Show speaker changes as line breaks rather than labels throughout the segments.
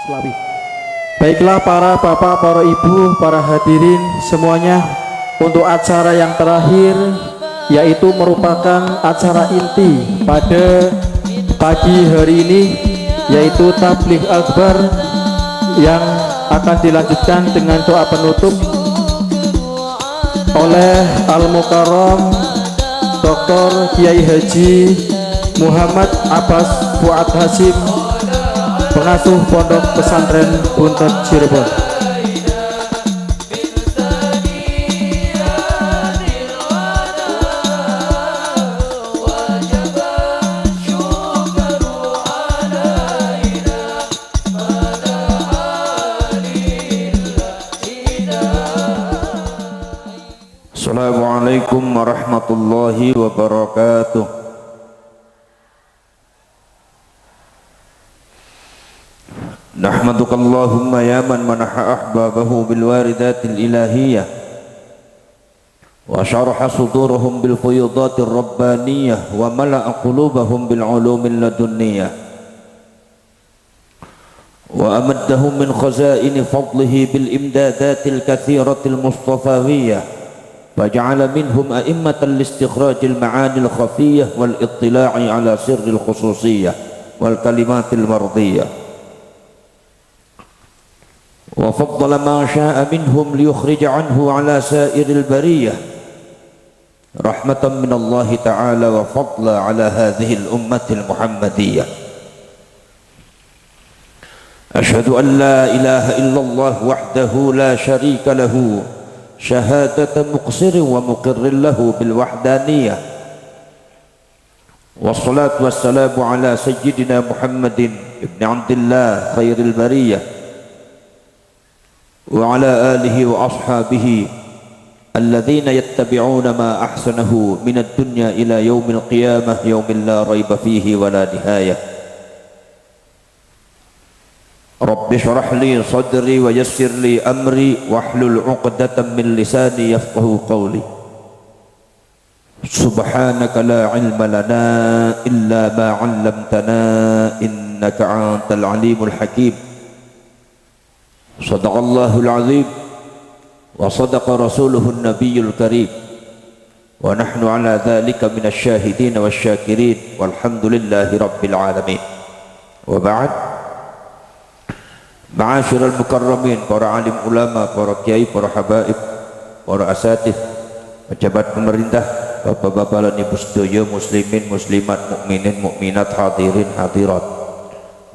Selawi. Baiklah para bapak, para ibu, para hadirin semuanya, untuk acara yang terakhir yaitu merupakan acara inti pada pagi hari ini, yaitu tabligh akbar yang akan dilanjutkan dengan doa penutup oleh Al-Mukarram Dr. Kiai Haji Muhammad Abbas Fuad Hasyim, pengasuh Pondok Pesantren Buntet Cirebon.
Assalamualaikum warahmatullahi wabarakatuh. Nahmaduka Allahumma ya man manaha ahbabahu bil waridatil ilahiyyah wa syaraha sudurahum bil fuyudatir rabbaniyah wa mala'a qulubahum bil ulumil ladunniyah wa amaddahum min khazaini fadlihi bil imdadatil katsiratil mustafawiyyah faja'ala minhum a'immatan listikhrajil ma'anil khafiyyah wal ittila'i ala sirril khususiyyah wal kalimatil mardiyah wa faddala ma sya'a minhum liyukhrij anhu ala sa'iril bariyah rahmatan minallahi ta'ala wa fadla ala hadhihi al-ummatil muhammadiyah. Ashhadu an la ilaha illallah wahdahu la sharika lahu syahadata muqsirin wa muqirrin lahu bil wahdaniyah wassalatu wassalamu ala sayyidina Muhammadin ibn Abdillah khairil bariyah wa ala alihi wa ashabihi alladhina yattabi'una ma ahsanahu minad dunya ila yaumil qiyamah yaumil la raiba fihi wa la nihayah. Rabbi shrah li sadri wa yassir li amri wahlul 'uqdatam min lisani yafqahu qawli. Subhanaka la ilma lana illa ma 'allamtana innaka antal alimul hakim. Sadaqallahul azim wa sadaqa rasuluhun nabiyyul karim wa nahnu ala dhalika minasy syahidin wasyakirin walhamdulillahi rabbil alamin. Wa ba'd. Ma'asyiral mukarramin, para alim ulama, para kiai, para habaib, para asatidz, pejabat pemerintah, bapak-bapak lan ibu sedaya, muslimin, muslimat, mukminin, mukminat, hadirin, hadirat,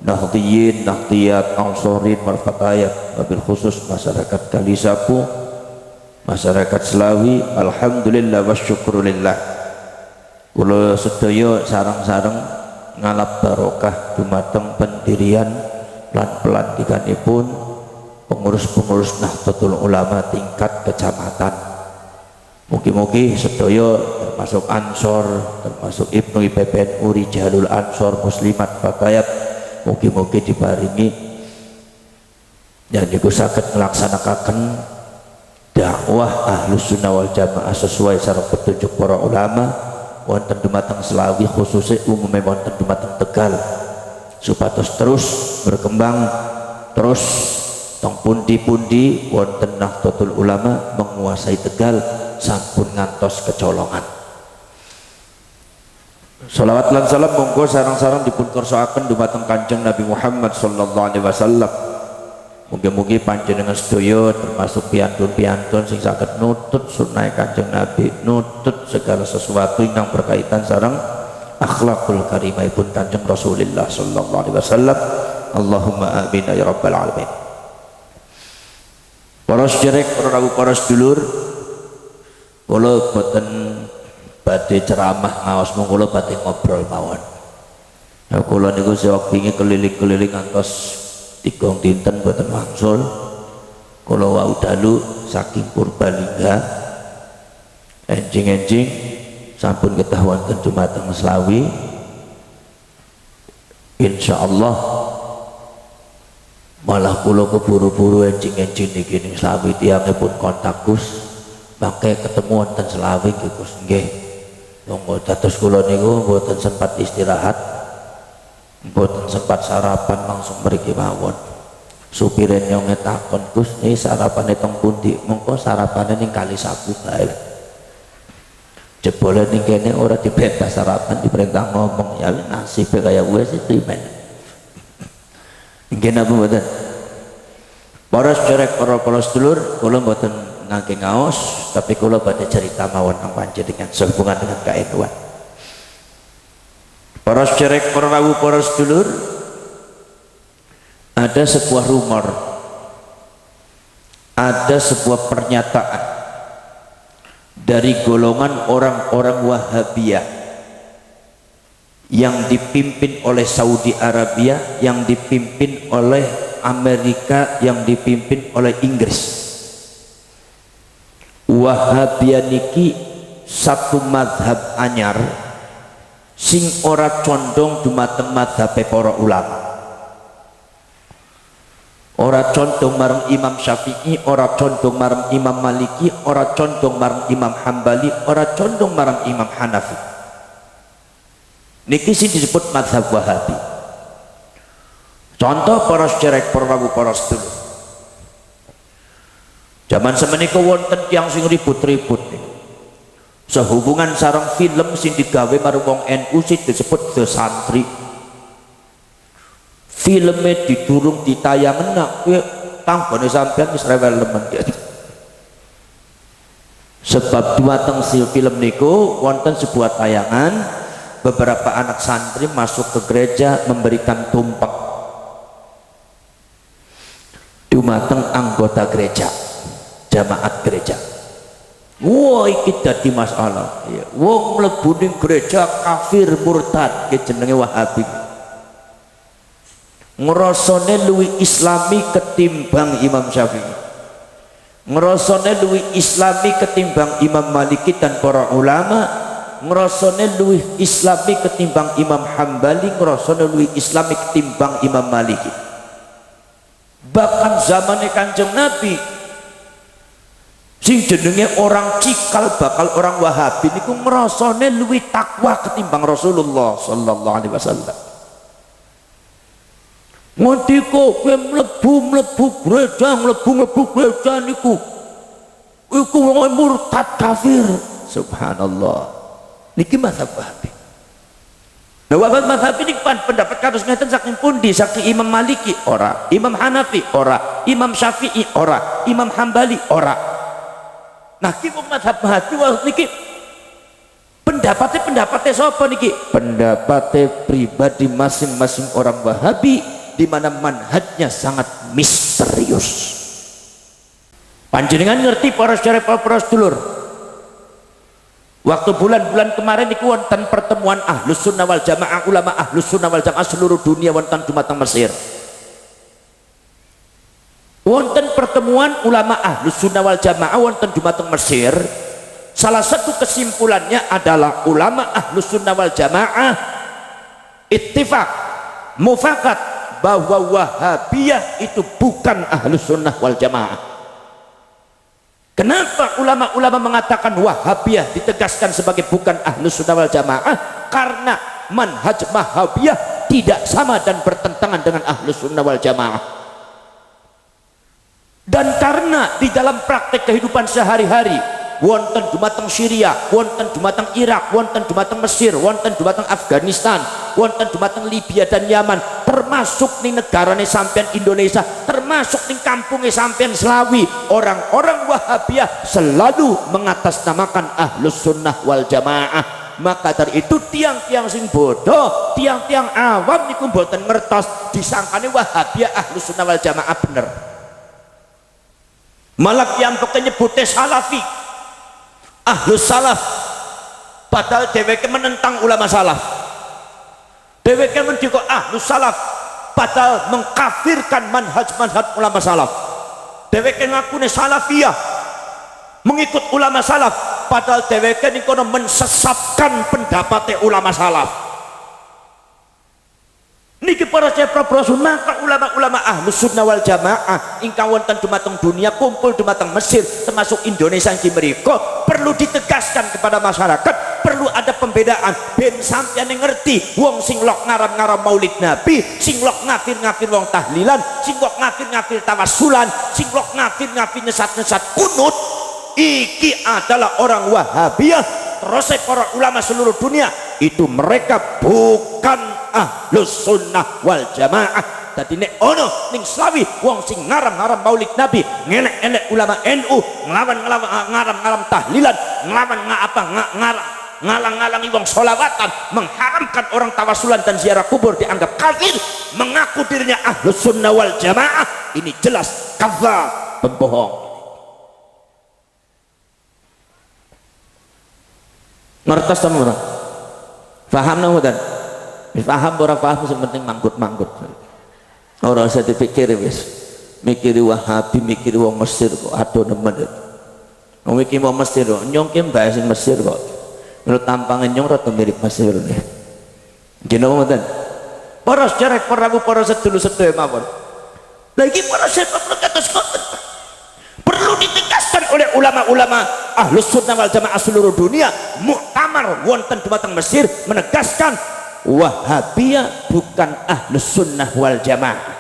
nahdhiyin, nahdhiyat, ansarin, wal fatayat, wabil khusus masyarakat Kalisapu, masyarakat Selawi, alhamdulillah wasyukrulillah. Kula sedaya sareng-sareng ngalap barokah dumateng pendirian pelan-pelan dikanipun pengurus-pengurus Nahdlatul Ulama tingkat kecamatan. Mugi-mugi sedaya termasuk Ansor, termasuk Ibnu IPPNU Rijalul Ansor, muslimat fatayat, mugi-mugi diparingi yang niku saged nglaksanakaken dakwah Ahlus Sunnah wal Jamaah sesuai sareng petunjuk para ulama wonten dumateng Selawi, khususnya umumnya wonten dumateng Tegal, supados terus berkembang, terus tong pundi-pundi wonten Nahdlatul Ulama menguasai Tegal sampun ngantos kecolongan. Shalawat lan salam monggo sareng-sareng dipun kersakaken dumateng Kanjeng Nabi Muhammad sallallahu alaihi wasallam. Mugi-mugi panjenengan sedaya termasuk piantun-piantun sing saged nutut sunah Kanjeng Nabi, nutut segala sesuatu yang berkaitan sareng akhlakul karimahipun Kanjeng Rasulullah sallallahu alaihi wasallam. Allahumma amin ya rabbal alamin. Para sederek, para rawuh, para sedulur, kula boten badhe ceramah ngaos, mung kula badhe ngobrol mawon. Nah, kula niku sewengi keliling-keliling ngantos 3 dinten boten wangsul. Kula wau dalu saking Purbalingga, enjing-enjing sampun kedah wonten dumateng Selawi. Insyaallah malah kula keburu-buru enjing-enjing niki ning Selawi tiyangipun kontak Gus, mangke ketemu wonten Selawi nggih Gus nggih. Monggo dados kula niku mboten sempat istirahat, mboten sempat sarapan, langsung mriki mawon. supire nyonge takon, Gus ini sarapane teng pundi? Mengko sarapane ning Kali Sapu bae. Jebole ning kene ora diperintah sarapan, diperintah ngomong, ya nasibe kaya wis itu men. Nggih napa mboten? Para sedherek, para sedulur, kula mboten ngangge ngaos, tapi kula badhe cerita mawon nang panjenengan sehubungan dengan kaenuan. Para sedherek, para rawuh, para sedulur, ada sebuah rumor, ada sebuah pernyataan dari golongan orang-orang Wahabiyah yang dipimpin oleh Saudi Arabia, yang dipimpin oleh Amerika, yang dipimpin oleh Inggris. Wahabiyah niki satu madhab anyar sing ora condong dumateng madhab para ulama, ora condong marang Imam Syafi'i, ora condong marang Imam Maliki, ora condong marang Imam Hambali, ora condong marang Imam Hanafi. Niki sing disebut madhab Wahabi. Contoh para sedherek, para rawuh, para sedulur, zaman semenika wonten tiyang sing ribut-ribut sehubungan sareng film sing digawe marang wong NU sing disebut The Santri. Filmnya didurung ditayangan, nak kowe tanggane sampean wis rewel lemen. Sebab dumateng film niku wonten sebuah tayangan, beberapa anak santri masuk ke gereja memberikan tumpeng dumateng anggota gereja, jamaat gereja. Wah, iki dadi masalah. Wong mlebu ning gereja kafir murtad, ki jenenge Wahabi. Ngerasane luwih islami ketimbang Imam Syafi'i, ngerasane luwih islami ketimbang Imam Maliki dan para ulama, ngerasane luwih islami ketimbang Imam Hambali, ngerasane luwih islami ketimbang Imam Maliki. Bahkan zamannya Kanjeng Nabi sing jenenge orang cikal bakal orang Wahabi niku ngerasane luwih takwa ketimbang Rasulullah sallallahu alaihi wasallam. Ngendika kowe mlebu gereja, mlebu gereja niku iku wong murtad kafir. Subhanallah. Niki mazhab Wahabi. Nah, mazhab ini pendapat kados ngeten saking pundi? Saking Imam Maliki ora, Imam Hanafi ora, Imam Syafi'i ora, Imam Hambali ora. Nah, ki wong mazhab Wahabi niki pendapatnya sapa niki? Pendapatnya pribadi masing-masing orang Wahabi, di mana manhajnya sangat misterius. Panjenengan ngerti para sedherek, para sedulur, waktu bulan-bulan kemarin niku wonten pertemuan Ahlus Sunnah wal Jamaah, ulama Ahlus Sunnah wal Jamaah seluruh dunia wonten dumateng Mesir. Wonten pertemuan ulama Ahlus Sunnah wal Jamaah wonten dumateng Mesir. Salah satu kesimpulannya adalah ulama Ahlus Sunnah wal Jamaah ittifaq, mufakat bahwa Wahabiyah itu bukan Ahlus Sunnah wal Jamaah. Kenapa ulama-ulama mengatakan Wahabiyah ditegaskan sebagai bukan Ahlus Sunnah wal Jamaah? Karena manhaj Wahabiyah tidak sama dan bertentangan dengan Ahlus Sunnah wal Jamaah. Dan karena di dalam praktek kehidupan sehari-hari wonten dumateng Syria, wonten dumateng Irak, wonten dumateng Mesir, wonten dumateng Afghanistan, wonten dumateng Libya dan Yaman, termasuk ning negarane sampean Indonesia, termasuk ning kampungnya sampean Selawi, orang-orang Wahabiyah selalu mengatasnamakan Ahlus Sunnah wal Jamaah. Maka dari itu tiang-tiang sing bodoh, tiang-tiang awam niku mboten ngertos, disangkane Wahabiyah Ahlus Sunnah wal Jamaah bener. Malah yang nyebute Salafi, Ahlus Salaf, padahal dheweke menentang ulama salaf. Dheweke mendika Ahlus Salaf, padahal mengkafirkan manhaj-manhaj ulama salaf. Dheweke ngakune Salafiyah, mengikut ulama salaf, padahal dheweke nikono mensesatkan pendapatnya ulama salaf. Niki para Rasul, maka ulama-ulama Ahlus Sunnah wal Jamaah ingkang wonten dumateng dunia, kumpul dumateng Mesir termasuk Indonesia iki mriku, perlu ditegaskan kepada masyarakat, perlu ada ada pembedaan ben sampeyan ngerti wong sing lok ngaram-ngaram maulid nabi, sing lok ngafir-ngafir wong tahlilan, sing lok ngafir-ngafir tawasulan, sing lok ngafir-ngafir nyesat-nyesat kunut, iki adalah orang Wahabiyah. Terus para ulama seluruh dunia itu mereka bukan ahlus sunnah wal jamaah. Tadi nek ono ning Slawi wong sing ngaram-ngaram maulid nabi, ngelek-elek ulama NU, ngaram-ngaram tahlilan, ngalang-ngalangi wong sholawatan, mengharamkan orang tawasulan dan ziarah kubur, dianggap kafir, mengaku dirinya ahlus sunnah wal jamaah, ini jelas kafir, pembohong. Ngertos teman-teman? Paham nggak? Paham ora paham, yang penting manggut-manggut. Orang saya dipikir wis mikiri Wahabi, mikiri wong Mesir kok aduh nemen. Wong iki wong Mesir kok nyongke bahasa Mesir kok. Menurut tampangnya nyong rada mirip Mesir nih. Gini mboten. Para sejarah para sedulur-sedulur mawon. Lagi para sedulur kados ngoten. Perlu ditegaskan oleh ulama-ulama ahlus sunnah wal jamaah seluruh dunia. Muktamar wonten dumateng Mesir menegaskan Wahabiyah bukan ahlus sunnah wal jamaah.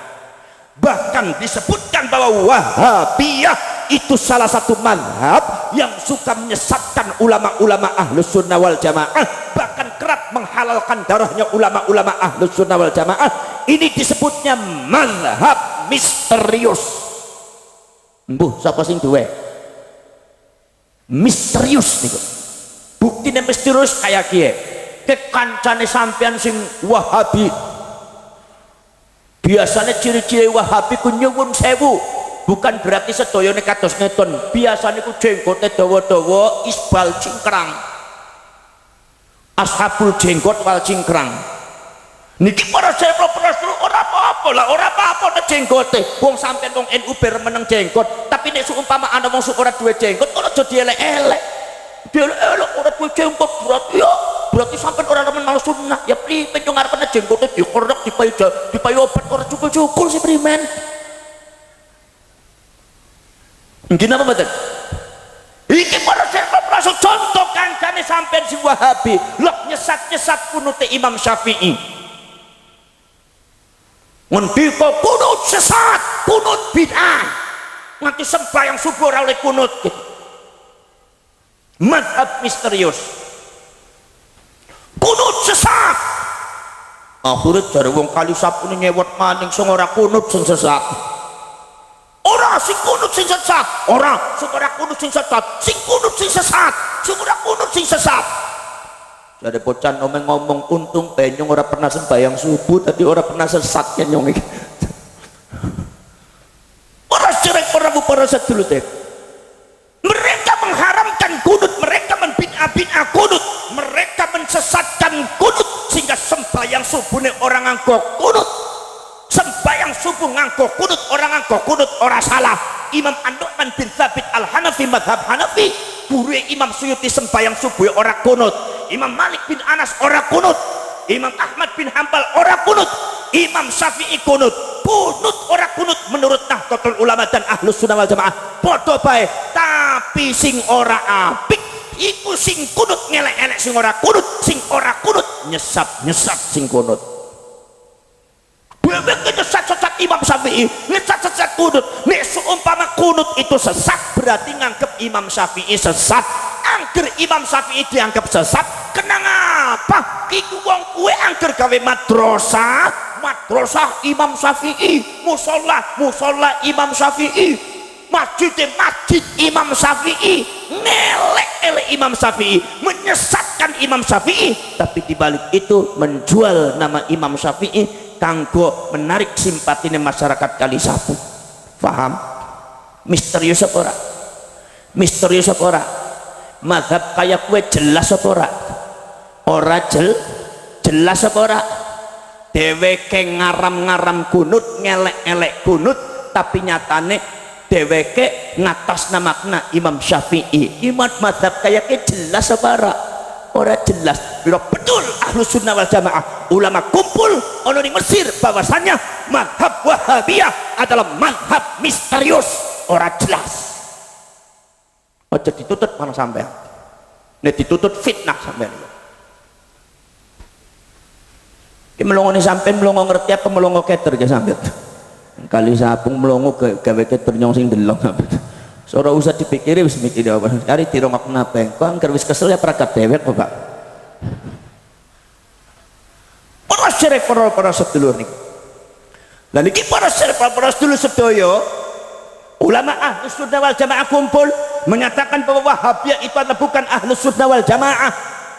Bahkan disebutkan bahwa Wahabiyah itu salah satu mazhab yang suka menyesatkan ulama-ulama ahlus sunnah wal jamaah, bahkan kerap menghalalkan darahnya ulama-ulama ahlus sunnah wal jamaah. Ini disebutnya mazhab misterius. Mbuh sapa sing duwe? Misterius niku. Buktine misterius kayak kiye. Kekancane sampean sing Wahabi, biasanya ciri-ciri Wahabi ku nyuwun sewu, bukan berarti sedayane kados ngeton. Biasanya ku jenggote dawa-dawa, isbal cingkrang, ashabul jenggot wal cingkrang. Niki para sewu ora apa-apa lah, ora apa-apa nek jenggote. Wong sampean wong NU ber meneng jenggot, tapi nek seumpama ana wong sing ora duwe jenggot, ora aja dielek-elek. Dielek-elek ora duwe jenggot berarti sampai orang remen malu sunnah. Ya primen yang ngarepane jenggotnya dikorek, dipayu obat, orang cukul-cukul si primen. Gini apa betul? Iki para serba langsung contoh kancane sampai si Wahabi lok nyesat-nyesat kunute Imam Syafi'i. Ngendika kunut sesat, kunut bid'ah, nganti sembahyang subuh ora oleh kunut. Mazhab misterius, kunut sesat. Akhirnya dari wong kali sapune nyewot maning sing ora kunut sing sesat. Ora sing kunut sing sesat, ora sing ora kunut sing sesat, sing kunut sing sesat, sing ora kunut sing sesat. Jadi bocah ngomong untung penyong ora pernah sembahyang subuh, tadi ora pernah sesat kan nyong iki. Ora cerek para sedulur teh. Mereka mengharamkan kunut, mereka membid'ah kunut, mereka mensesatkan kunut sehingga sembahyang subuhnya orang nganggo kunut, sembahyang subuh nganggo kunut, orang nganggo kunut ora salah. Imam An-Nu'man bin Thabit Al-Hanafi madhab Hanafi, guru Imam Suyuti sembahyang subuh ora kunut, Imam Malik bin Anas ora kunut, Imam Ahmad bin Hambal ora kunut, Imam Syafi'i kunut ora kunut menurut Nahdlatul Ulama dan Ahlus Sunnah wal Jamaah padha bae. Tapi sing ora apik iku sing kunut ngelek-elek sing ora kunut, sing ora kunut nyesat-nyesat sing kunut. Bebek nyesat-nyesat Imam Syafi'i, nyesat-nyesat kunut. Nek seumpama kunut itu sesat berarti nganggep Imam Syafi'i sesat. Angger Imam Syafi'i dianggap sesat, kenang apa? Iku wong kuwe angger gawe madrasah Imam Syafi'i, musola Imam Syafi'i, masjid Imam Syafi'i, ngelek-elek Imam Syafi'i, menyesatkan Imam Syafi'i, tapi dibalik itu menjual nama Imam Syafi'i kanggo menarik simpatinya masyarakat kali sapu. Paham? Misterius apa ora? Misterius apa ora? Mazhab kayak kue jelas apa ora? Ora jelas apa ora? Dheweke ngaram-ngaram kunut, ngelek-elek kunut, tapi nyatane dheweke ngatasna makna Imam Syafi'i. Imam mazhab kayaknya jelas apa ora? Ora jelas. Bila betul Ahlus Sunnah wal Jamaah ulama kumpul ono di Mesir bahwasannya mazhab Wahabiyah adalah mazhab misterius, ora jelas. Aja dituntut mana sampean. Nek dituntut fitnah sampean. Ki melongone sampean melongo ngerti apa melongo keter ge sampean. Kali sapung melongo gawe keter nyong sing delok sampean. Ora usah dipikiri wis mikir apa. Ari dirongok napa engko angger wis kesel ya perangkat dewek kok, Pak. Para sedherek para sedulur niku. Lah niki para sedherek para sedulur sedaya, ulama Ahlus Sunnah wal Jamaah kumpul menyatakan bahwa Wahabiyah itu adalah bukan Ahlus Sunnah wal Jamaah,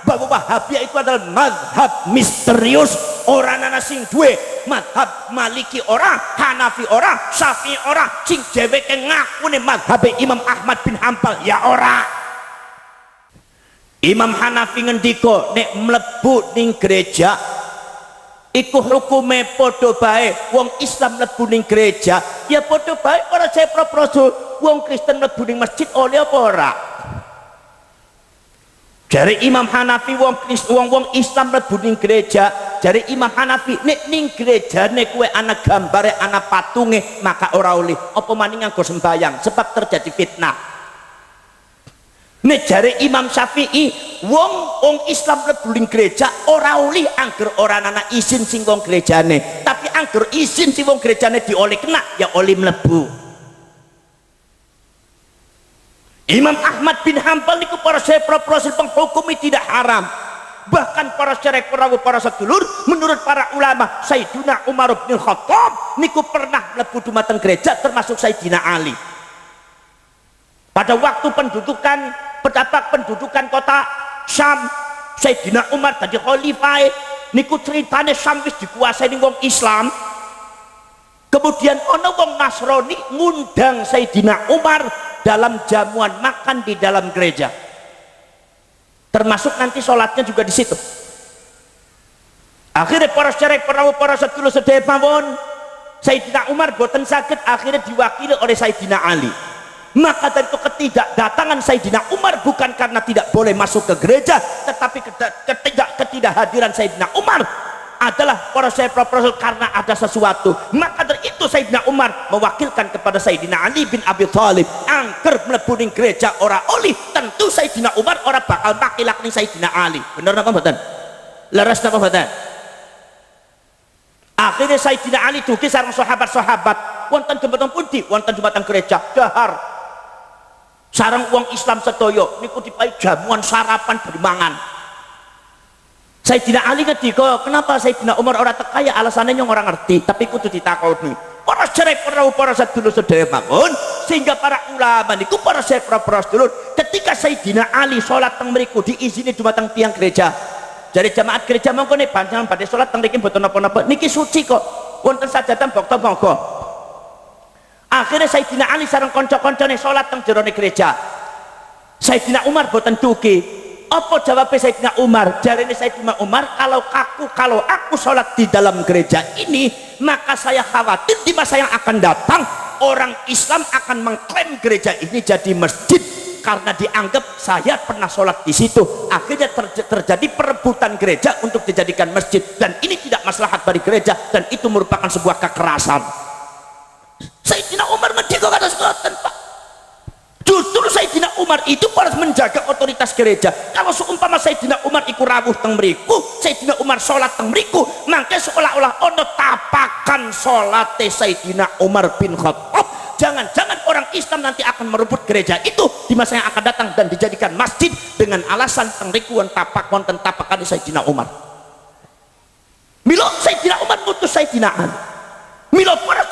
bahwa Wahabiyah itu adalah mazhab misterius. Orang ana sing duwe mazhab Maliki ora, Hanafi ora, Syafi'i ora, sing dheweke ngakune mazhab Imam Ahmad bin Hanbal ya ora. Imam Hanafi ngendika nek mlebu ning gereja iku hukume padha bae wong Islam mlebu ning gereja ya padha bae ora cepro-proso wong Kristen mlebu ning masjid oleh apa ora. Jare Imam Hanafi wong Islam mlebu ning gereja, jare Imam Hanafi nek ning gerejane kowe ana gambare ana patunge maka ora oleh apa maning nganggo sembayang sebab terjadi fitnah. Nek jare Imam Syafi'i wong Islam mlebu ning gereja ora oleh angger ora ana izin sing wong gerejane, tapi angger izin sing wong gerejane dioleh kena ya oleh mlebu. Imam Ahmad bin Hanbal niku para proses penghukumi tidak haram. Bahkan para syarek para sedulur menurut para ulama Sayyidina Umar bin Khattab niku pernah mlebu dumateng gereja termasuk Sayyidina Ali. Pada waktu pendudukan kota Syam, Sayyidina Umar dadi khalifah niku ceritane Syam wis dikuasai ning wong Islam. Kemudian ana wong Nasrani ngundang Sayyidina Umar dalam jamuan makan di dalam gereja, termasuk nanti sholatnya juga di situ. Akhirnya para syarek para sedulur sedaya mawon Sayyidina Umar boten sakit, akhirnya diwakili oleh Sayyidina Ali. Maka dari itu ketidakdatangan Sayyidina Umar bukan karena tidak boleh masuk ke gereja, tetapi ketidakhadiran Sayyidina Umar adalah para syarek karena ada sesuatu. Maka dari itu Sayyidina Umar mewakilkan kepada Sayyidina Ali bin Abi Thalib angker mlebu ning gereja ora oli, tentu Sayyidina Umar ora bakal makilak ning Sayyidina Ali. Bener napa mboten? Leres napa mboten? Akhirnya Sayyidina Ali dugi sareng sahabat-sahabat wonten jembatan pundi? Wonten jembatan gereja dahar sareng wong Islam sedaya niku dipahi jamuan sarapan bermangan. Sayyidina Ali ketika kenapa Sayyidina Umar ora teka ya alasannya nyong ora ngerti, tapi kudu ditakoni. Para syarek para sedulur sedaya mawon sehingga para ulama niku para syarek para sedulur ketika Sayyidina Ali salat teng mriku diizini dumateng tiang gereja. Jadi jamaat gereja mongko nek panjenengan badhe salat teng mriki mboten napa-napa niki suci kok. Wonten sajatan bokto monggo. Akhirnya Sayyidina Ali sareng kanca-kancane salat teng jero gereja. Sayyidina Umar boten dugi. Apa jawabnya Sayyidina Umar? Jarine Sayyidina Umar, kalau aku sholat di dalam gereja ini, maka saya khawatir di masa yang akan datang orang Islam akan mengklaim gereja ini jadi masjid karena dianggap saya pernah sholat di situ. Akhirnya terjadi perebutan gereja untuk dijadikan masjid, dan ini tidak maslahat bagi gereja, dan itu merupakan sebuah kekerasan. Sayyidina Umar ngendika kata sekoten, Pak. Justru Sayyidina Umar itu harus menjaga otoritas gereja. Kalau seumpama Sayyidina Umar iku rawuh teng mriku, Sayyidina Umar sholat teng mriku, mangke seolah-olah ono tapakan salate Sayyidina Umar bin Khattab. Jangan-jangan orang Islam nanti akan merebut gereja itu di masa yang akan datang dan dijadikan masjid dengan alasan teng mriku wonten tapakan Sayyidina Umar. Milo Sayyidina Umar putus Sayyidina Ali. Milo para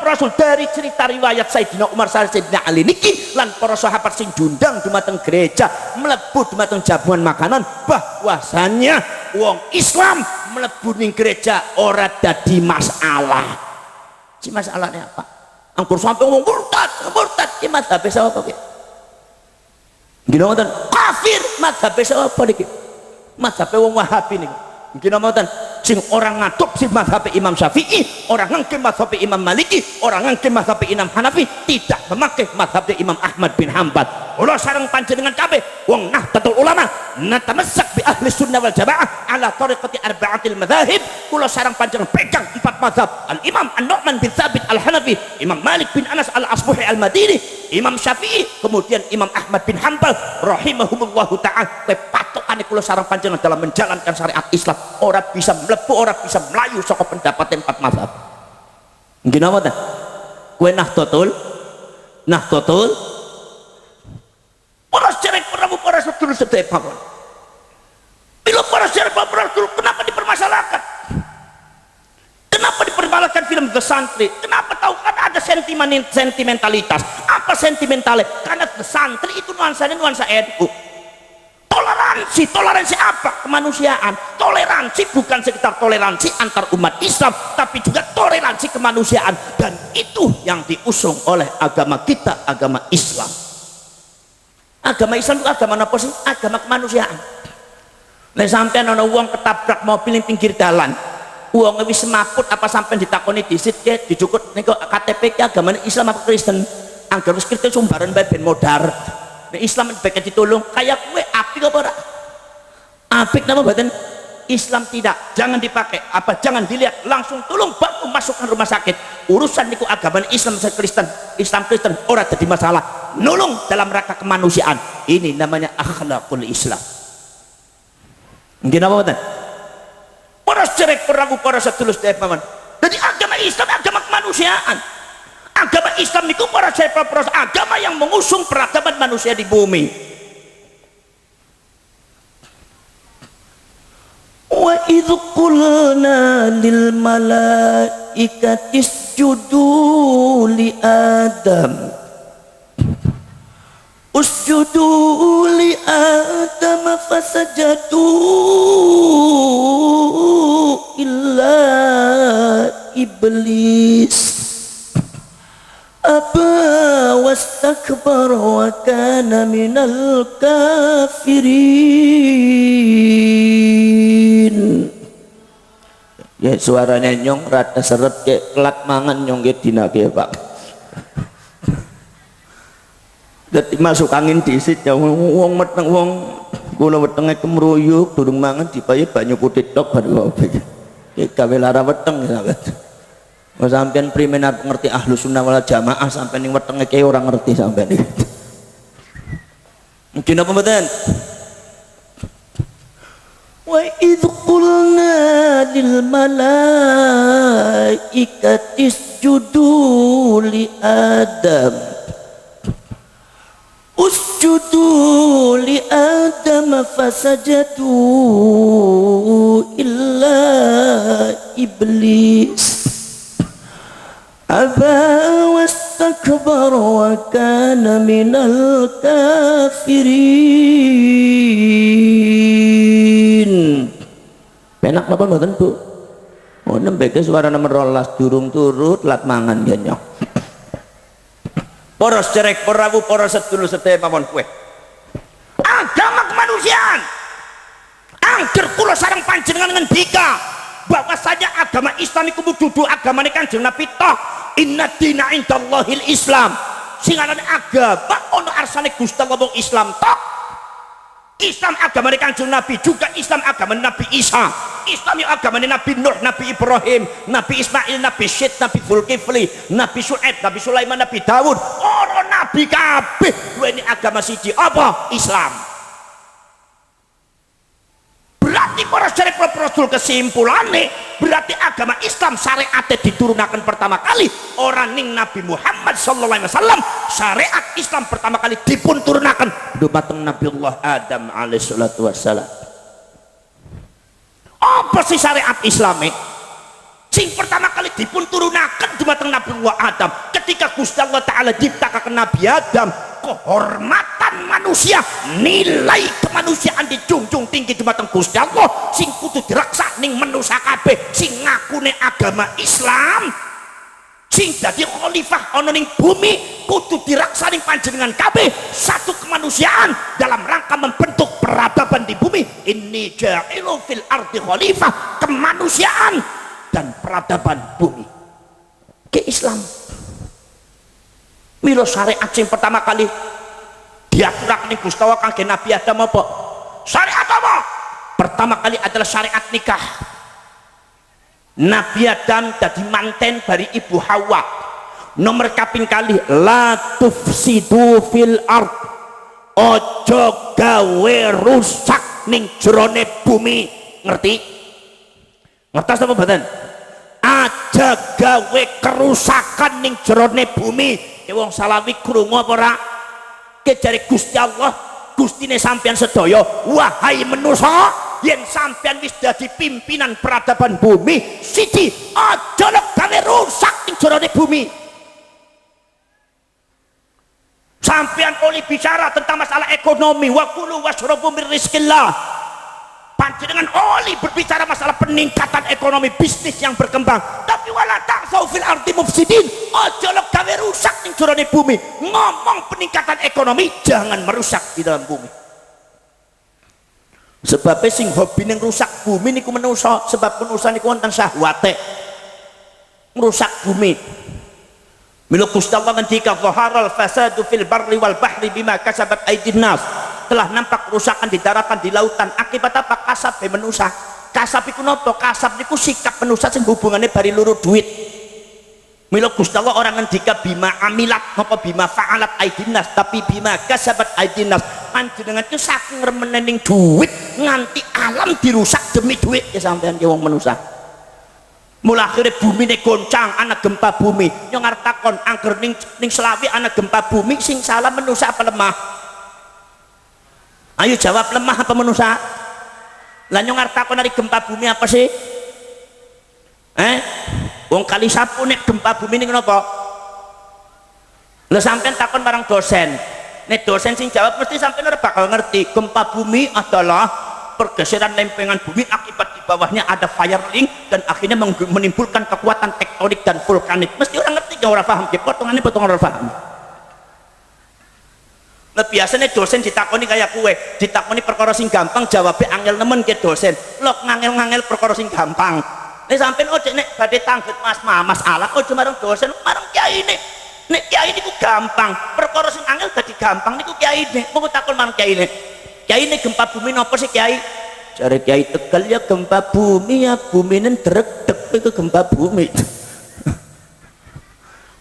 rasul dari cerita riwayat Sayyidina Umar sareng Sayyidina Ali niki lan para sahabat sing diundang dumateng gereja mlebu dumateng jamuan makanan bahwasannya wong Islam mlebu ning gereja ora dadi masalah. Si masalahnya apa? Anggur sampai wong murtad ki mazhabe sapa ki? Gino ngoten kafir mazhabe sapa niki? Mazhabe wong Wahabi niki. Gino ngoten sing orang ngadop si mazhab Imam Syafi'i, orang ngengke mazhab Imam Maliki, orang ngengke mazhab Imam Hanafi, tidak memakai mazhab Imam Ahmad bin Hanbal.
kula sareng panjenengan kabeh wong Nahdlatul Ulama natamassak bi ahli sunnah wal jamaah ala tariqati arba'atil madzahib. Kula sareng panjenengan pegang 4 mazhab. Al Imam An-Nu'man bin Tsabit Al-Hanafi, Imam Malik bin Anas Al-Asbuhi Al-Madini, Imam Syafi'i, kemudian Imam Ahmad bin Hanbal rahimahumullahu ta'ala. Patokane kula sareng panjenengan dalam menjalankan syariat Islam ora bisa mlebu, ora bisa melayu saka pendapat 4 mazhab. Nggih napa ta? Kowe Nahdlatul para cerek para sedulur sedaya pawon. Bila para cerek para sedulur kenapa dipermasalahkan? Kenapa dipermasalahkan film The Santri? Kenapa tahu kan ada sentimentalitas? Apa sentimentalnya? Karena The Santri itu nuansanya nuansa NU. Toleransi apa? Kemanusiaan. Toleransi bukan sekitar toleransi antar umat Islam, tapi juga toleransi kemanusiaan, dan itu yang diusung oleh agama kita, agama Islam. Agama Islam itu agama apa sih? Agama kemanusiaan. Nek sampean ana wong ketabrak mobil ning pinggir dalan, wong wis semaput apa sampean ditakoni disit ke dijukut niku KTP ki agama Islam apa Kristen? Angger wis Kristen sumbaran bae ben modar. Nek Islam bae ditolong kayak kowe apik apa ora? Apik nama badan Islam tidak, jangan dipakai apa, jangan dilihat, langsung tolong baku masukkan rumah sakit. Urusan niku agama Islam Kristen ora jadi masalah, nolong dalam rangka kemanusiaan. Ini namanya akhlakul Islam. Nggih napa mboten? Para cerek peragu para sedulur sedaya paman. Jadi agama Islam agama kemanusiaan. Agama Islam niku para cerek agama yang mengusung peradaban manusia di bumi. Wa idh qulna lil malaikati isjudu li Adam fasajadu illa iblis aba wastakbara wa kana minal kafirin. Ya suaranya nyong rada seret kayak kelak mangan nyong ke dina ke Pak. Dadi masuk angin disit ya wong meteng wong kula wetenge kemruyuk durung mangan dipayu banyu putih tok baru opo iki. Iki gawe lara weteng sampeyan. Mas sampean primen arep ngerti Ahlus Sunnah wal Jamaah sampean ning wetenge ki ora ngerti sampean iki. Mungkin apa mboten? Wa idh qulna lil malaikati isjudu li Adam usjudu li Adam fasajadu illa iblis aba wastakbara wa kana minal kafirin. Penak napa mboten Bu? Oh nembeke suara nomor 12 durung turut lat mangan ya nyok. Para cerek perawu para sedulur sedaya pawon kowe. Agama kemanusiaan. Angger kula sareng panjenengan ngendika bahwa saja agama Islam iku dudu agamane Kanjeng Nabi tok. Inna dina indallahil Islam. Sing aran agama ono arsane Gusti Allah wong Islam tok. Islam agamane Kanjeng Nabi, juga Islam agamane Nabi Isa. Islam yang agamane Nabi Nuh, Nabi Ibrahim, Nabi Ismail, Nabi Syed, Nabi Zulkifli, Nabi Syuaib, Nabi Sulaiman, Nabi Daud. Ora nabi kabeh duweni agama siji apa? Islam. Berarti para syariat Rasul kesimpulannya berarti agama Islam syariatnya diturunakan pertama kali orang ning Nabi Muhammad SAW. Syariat Islam pertama kali dipun turunakan dumateng Nabiullah Adam alaihissalatu wassalam. Apa sih syariat Islam sing pertama kali dipun turunakan dumateng Nabiullah Adam ketika Gusti Allah Ta'ala ciptakan Nabi Adam. Kehormatan manusia, nilai kemanusiaan dijunjung tinggi dumateng Gusti Allah sing kudu diraksa ning manusia kabeh sing ngakune agama Islam, sing dadi khalifah ana ning bumi kudu diraksa ning panjenengan kabeh satu kemanusiaan dalam rangka membentuk peradaban di bumi. Inni ja'ilu fil ardi khalifah, kemanusiaan dan peradaban bumi ke Islam. Milo syariat yang pertama kali diaturaken ning Gusti Allah kangge Nabi Adam apa? Syariat apa? Pertama kali adalah syariat nikah. Nabi Adam dadi manten bari ibu Hawa. Nomor kaping kali la tufsidu fil ard, ojo gawe rusak ning jerone bumi. Ngerti? Ngertos apa mboten? Aja gawe kerusakan ning jerone bumi. Wong Salafi krungu apa ora? Kejare Gusti Allah, Gustine sampean sedaya, wahai manusa, yen sampean wis dadi pimpinan peradaban bumi, siji aja gawe rusak ning jerone bumi. Sampean oleh bicara tentang masalah ekonomi, wa kulu washrabu min rizqillah. Panjenengan oleh berbicara masalah peningkatan ekonomi, bisnis yang berkembang, tapi wala ta'sau fil ardi mufsidin, aja gawe rusak ning jerone bumi. Ngomong peningkatan ekonomi, jangan merusak di dalam bumi. Sebab sing hobi ning rusak bumi niku manusa, sebab manusa niku wonten syahwate merusak bumi. Mila Gusti Allah ngendika zaharal fasadu fil barri wal bahri bima kasabat aydin nas. Telah nampak kerusakan di daratan, di lautan, akibat apa? Kasab manusia. Kasab iku napa? Kasab niku sikap manusia sing hubungane bari luru duit. Mila Gusti Allah orang ngendika bima amilat napa bima fa'alat aidinas, tapi bima kasabat aidinas. Panjenengan itu saking remenening duit nganti alam dirusak demi duit ya sampean ki wong manusia. Mula akhirnya bumi ini goncang, anak gempa bumi. Yang ngartakon angker ning Selawi anak gempa bumi, sing salah manusia apa lemah? Ayo jawab, lemah apa manusia? Lah nyong ngartakon dari gempa bumi apa sih? Wong kali sapu nek gempa bumi ini kenapa? Lah sampean takon barang dosen. Nek dosen sing jawab mesti sampean ora bakal ngerti. Gempa bumi adalah pergeseran lempengan bumi akibat di bawahnya ada firelink dan akhirnya menimbulkan kekuatan tektonik dan vulkanik. Mesti orang ngerti, gak orang paham. Potongannya potongan orang paham. Nah biasanya dosen ditakoni kayak kue, ditakoni perkara sing gampang, jawabnya angel nemen ke dosen. Lok ngangel-ngangel perkara sing gampang. Nek sampean ojo nek badhe tangget masalah, ojo marang dosen, marang kiai nek. Nek kiai niku gampang, perkara sing angel dadi gampang niku kiai nek. Monggo takon marang kiai nek. Kiai nek gempa bumi napa sih kiai? Jare kiai Tegal ya gempa bumi ya, bumine dregdeg iku gempa bumi.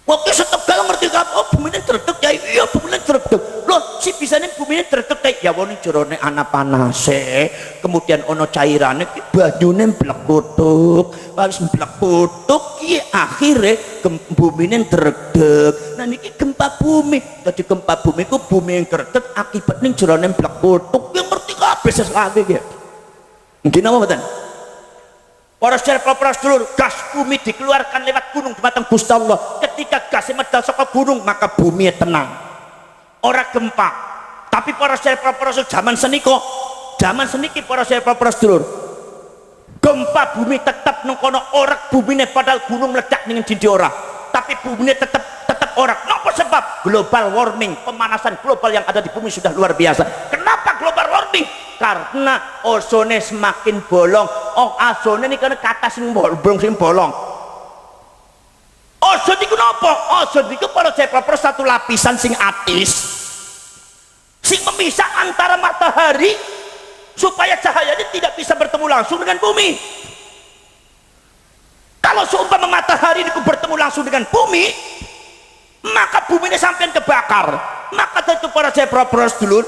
Waktu setegal ngerti gak? Oh bumine dregdeg kiai, iya bumine dregdeg. Loh si bisane bumine dregdeg kiai? Ya wong jerone ana panase, kemudian ono cairane banyune mblekutuk. Wis mblekutuk ki akhire bumine dregdeg. Nah niki gempa bumi. Dadi gempa bumi ku bumi yang dregdeg akibat ning jerone mblekutuk. Yang ngerti kabeh sesake ki. Nggih napa mboten? Para sedherek dulur, gas bumi dikeluarkan lewat gunung dumateng Gusti Allah. Ketika gas medal saka gunung, maka bumi tenang. Ora gempa. Tapi para sedherek zaman seniko, zaman seniki para sedherek dulur, gempa bumi tetap nang kono orak bumine padahal gunung meledak ning dindi ora. Tapi bumine tetap orak. Napa sebab? Global warming, pemanasan global yang ada di bumi sudah luar biasa. Kenapa global warming? Karena ozone semakin bolong. Oh ozone ini karena kata sing bolong sing bolong. Ozone itu apa? Ozone itu para cepropros satu lapisan sing atis sing memisah antara matahari supaya cahayanya tidak bisa bertemu langsung dengan bumi. Kalau seumpama matahari itu bertemu langsung dengan bumi, maka bumi ini sampai kebakar. Maka tentu para cepropros dulu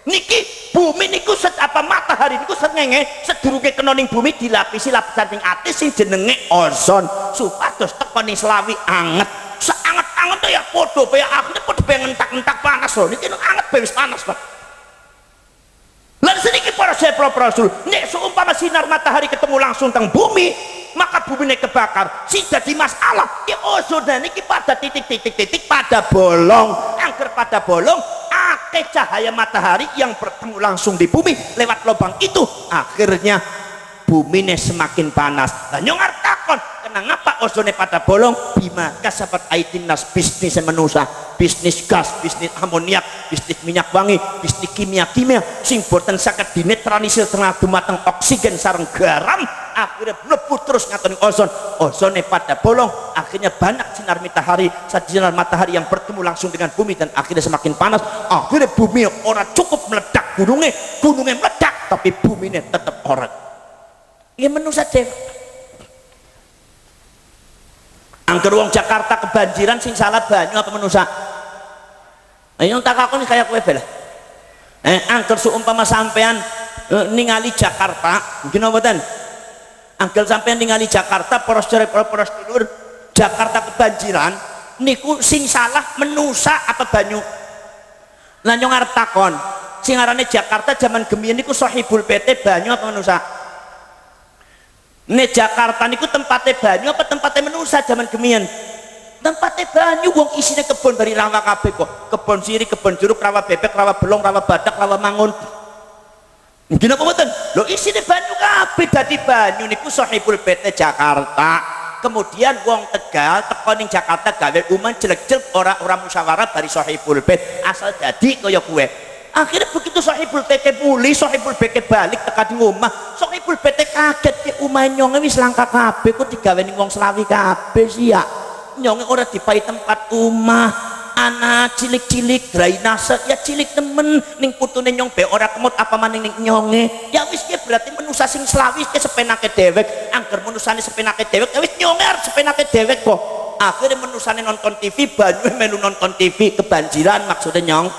niki bumi niku apa matahari niku srengenge sedurunge kena ning bumi dilapisi lapisan sing atis sing jenenge ozon supados teko ning Selawi anget sanget-anget ya padha kaya akhire padha ngentak-entak panas lho niki anget wis panas Pak. Lan sedikit para sepro-prosul nek seumpama sinar matahari ketemu langsung teng bumi maka bumi ini kebakar sing dadi masalah ki ozon niki pada titik-titik pada bolong angger pada bolong cahaya matahari yang bertemu langsung di bumi lewat lubang itu akhirnya bumi ini semakin panas. Nah nyong artakon kenapa ozone pada bolong bima kasabat aitinas bisnis manusia, bisnis gas, bisnis amoniak, bisnis minyak wangi, bisnis kimia sing boten saged dinetralisir tengah dumateng oksigen sareng garam akhirnya mlebu terus ngatoni ozon, ozonnya pada bolong, akhirnya banyak sinar matahari, sinar matahari yang bertemu langsung dengan bumi dan akhirnya semakin panas, akhirnya bumi orang cukup meledak, gunungnya meledak tapi buminya tetap orang. Ini manusia deh. Angger wong Jakarta kebanjiran sing salah banyu apa manusia? Ayo tak akon kayak kowe bela. Angger seumpama sampean ningali Jakarta, mungkin mboten? Angger sampean ningali Jakarta poros dulur, Jakarta kebanjiran niku sing salah menusa apa banyu? Lah nyong arep takon, sing arane Jakarta zaman gemien niku Sohibul PT banyu apa menusa? Nek Jakarta niku tempatnya banyu apa tempatnya menusa zaman gemien? Tempatnya banyu, wong isine kebon dari rawa kabeh kok. Kebon sirih, kebon jeruk, rawa bebek, rawa belong, rawa badak, rawa mangun. Mungkin apa mboten? Lho isine banyu kabeh, dadi banyu niku Sohibul PT Jakarta. Kemudian wong Tegal teko ning Jakarta gawe uman jelek-jelek ora musyawarah dari Sohibul PT asal dadi kaya kuwe. Akhirnya begitu Sohibul PT muli, Sohibul PT balik teka di omah, Sohibul PT kaget ke omah nyonge wis langka kabeh kok digawe ning wong Slawi kabeh sih ya. Nyonge ora dipai tempat omah, anak cilik-cilik drainase ya cilik temen ning putune nyong be ora kemut apa maning ning nyonge. Ya wis ki berarti manusa sing Slawi ki sepenake dewek, angger manusane sepenake dewek ya wis nyonge arep sepenake dewek kok. Akhirnya manusane nonton TV, banyu melu nonton TV kebanjiran maksudnya nyong.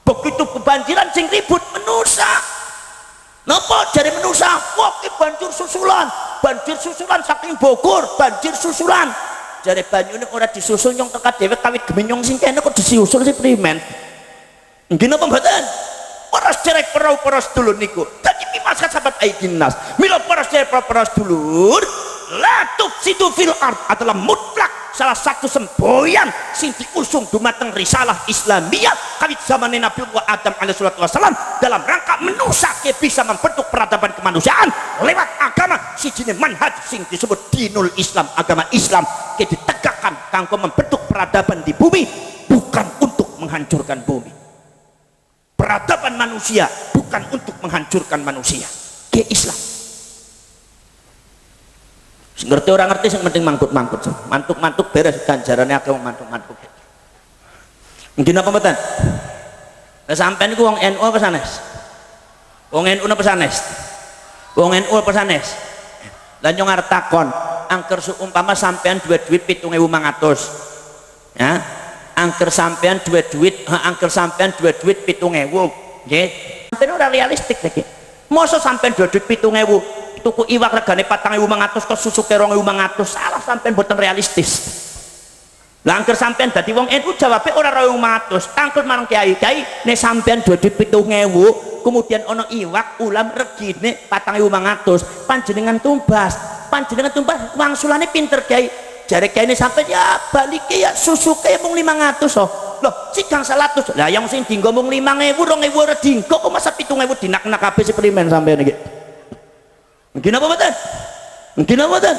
Begitu kebanjiran sing ribut menusa. Napa jare menusa? Wah ki banjir susulan saking Bogor, banjir susulan. Jare banyune ora disusul nyong teka dhewe kawit gemenyong sing kene kok disusul si primen. Nggih napa mboten? Para derek para sedulur niku. Dadi pimas sahabat aidinas. Mila para derek para sedulur, la tufsidu fil ard adalah mutlak salah satu semboyan sing diusung dumateng risalah Islamiyah kawit zaman Nabi Adam alaihi wassalam dalam rangka menusake bisa membentuk peradaban kemanusiaan lewat agama sijine manhaj sing disebut dinul Islam, agama Islam ke ditegakkan kanggo membentuk peradaban di bumi bukan untuk menghancurkan bumi. Peradaban manusia bukan untuk menghancurkan manusia. Ke Islam. Ngerti orang ngerti sing penting mangkut-mangkut mantuk-mantuk beres ganjarane akeh wong mantuk-mantuk. Mungkin apa mboten? Lah sampean niku wong NU apa sanes? Wong NU apa sanes? Wong NU apa sanes? Lah nyong arep takon, angker seumpama sampean duwe duit 7.500. Ya. Angker sampean duwe duit 7.000, nggih. Sampeyan ora realistik iki. Mosok sampean duwe duit 7.000 tuku iwak regane 4.500 kok susuke 2.500, salah sampean boten realistis. Lah angker sampean dadi wong NU jawabe ora 2.500, tangkel marang kiai nek sampean duwe duit 7.000 kemudian ana iwak ulam regine 4.500 panjenengan tumbas wangsulane pinter kiai. Jare kiai sampean ya balike ya susuke mung 500 oh. Loh sigang 100 lah yang sing dienggo mung 5.000 2.000 ora dienggo kok masa 7.000 dinak-nak kabeh seprimen sampean iki. Mungkin apa mboten? Mungkin apa mboten?